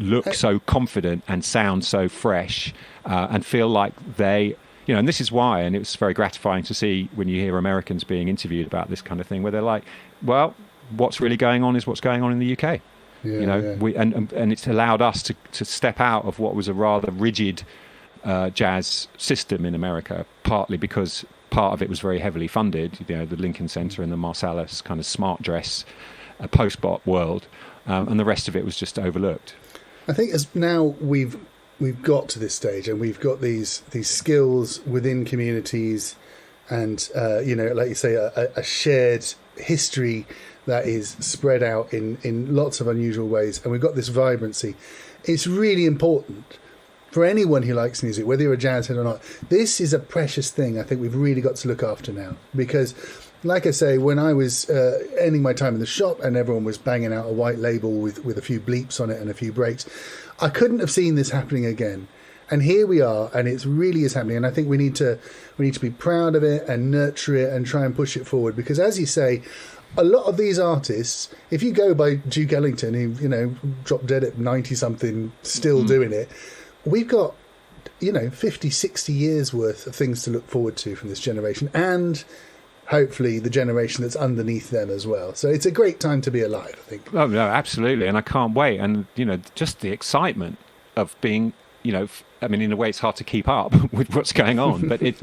look so confident and sound so fresh and feel like they... and this is why, and it was very gratifying to see when you hear Americans being interviewed about this kind of thing, where they're like, well, what's really going on is what's going on in the UK. And it's allowed us to step out of what was a rather rigid jazz system in America, partly because part of it was very heavily funded, the Lincoln Center and the Marsalis kind of smart dress post-bop world, and the rest of it was just overlooked. I think as now we've got to this stage, and we've got these skills within communities, and like you say, a shared history that is spread out in lots of unusual ways, and we've got this vibrancy. It's really important for anyone who likes music, whether you're a jazz head or not. This is a precious thing I think we've really got to look after now, because like I say, when I was ending my time in the shop and everyone was banging out a white label with a few bleeps on it and a few breaks, I couldn't have seen this happening again. And here we are, and it really is happening. And I think we need to be proud of it and nurture it and try and push it forward. Because as you say, a lot of these artists, if you go by Duke Ellington, who dropped dead at 90-something, still doing it, we've got 50, 60 years worth of things to look forward to from this generation, and hopefully the generation that's underneath them as well. So it's a great time to be alive, I think. Oh no, absolutely, and I can't wait. And just the excitement of being, I mean, in a way, it's hard to keep up with what's going on, but it's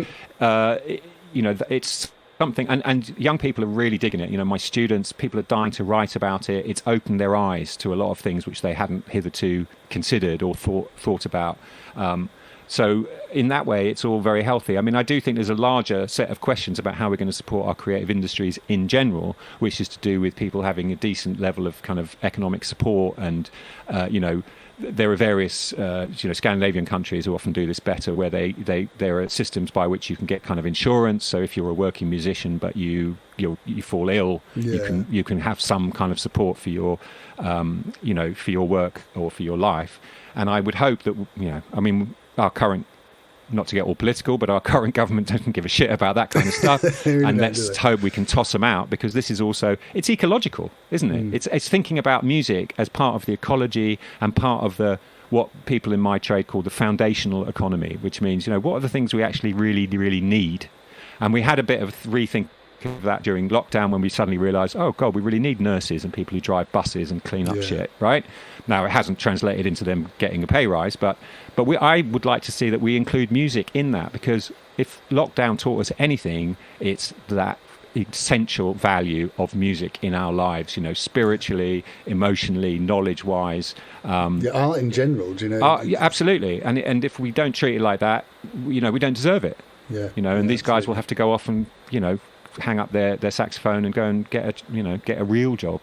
something, and young people are really digging it. My students, people are dying to write about it. It's opened their eyes to a lot of things which they hadn't hitherto considered or thought about. So in that way, it's all very healthy. I mean, I do think there's a larger set of questions about how we're going to support our creative industries in general, which is to do with people having a decent level of kind of economic support. And, there are various, Scandinavian countries who often do this better, where there are systems by which you can get kind of insurance. So if you're a working musician, but you fall ill, you can have some kind of support for your, for your work or for your life. And I would hope that, our current, not to get all political, but our current government doesn't give a shit about that kind of stuff. And let's hope we can toss them out, because this is also, it's ecological, isn't it? It's thinking about music as part of the ecology and part of what people in my trade call the foundational economy, which means, what are the things we actually really, really need? And we had a bit of rethink of that during lockdown, when we suddenly realised, oh God, we really need nurses and people who drive buses and clean up shit, right? Now, it hasn't translated into them getting a pay rise, but I would like to see that we include music in that, because if lockdown taught us anything, it's that essential value of music in our lives, spiritually, emotionally, knowledge-wise. Art in general, yeah, absolutely. And if we don't treat it like that, we don't deserve it. And these guys will have to go off and, hang up their saxophone and go and get a real job.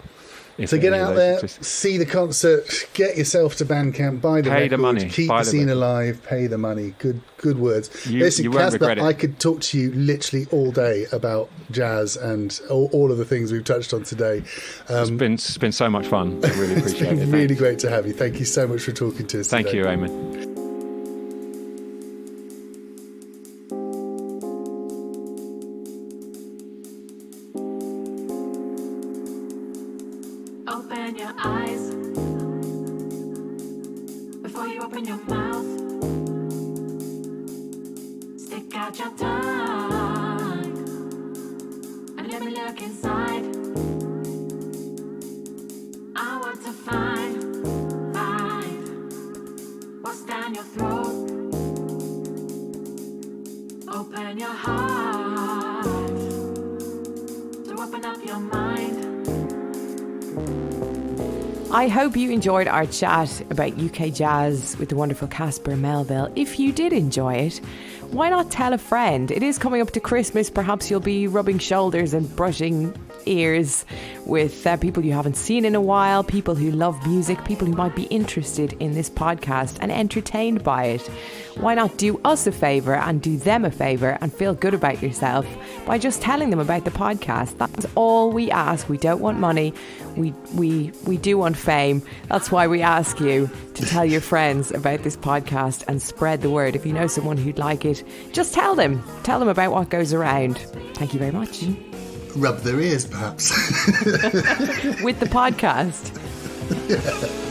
If So get any of out those there, exist. see the concert, get yourself to Bandcamp, buy the Pay the record, money, keep buy the the scene record. alive, pay the money. Good words. You Listen, won't Casper, regret it. I could talk to you literally all day about jazz and all of the things we've touched on today. It's been so much fun. I really It's appreciate been it. really Thanks. great to have you. Thank you so much for talking to us Thank today. you, Eamon. Open your eyes before you open your mouth. Stick out your tongue and let me look inside. I want to find what's down your throat. Open your heart to open up your mind. I hope you enjoyed our chat about UK jazz with the wonderful Casper Melville. If you did enjoy it, why not tell a friend? It is coming up to Christmas. Perhaps you'll be rubbing shoulders and brushing ears with people you haven't seen in a while, people who love music, people who might be interested in this podcast and entertained by it. Why not do us a favour and do them a favour and feel good about yourself by just telling them about the podcast? That's all we ask. We don't want money. We do want fame. That's why we ask you to tell your friends about this podcast and spread the word. If you know someone who'd like it, just tell them about what goes around. Thank you very much. Rub their ears, perhaps. With the podcast. Yeah.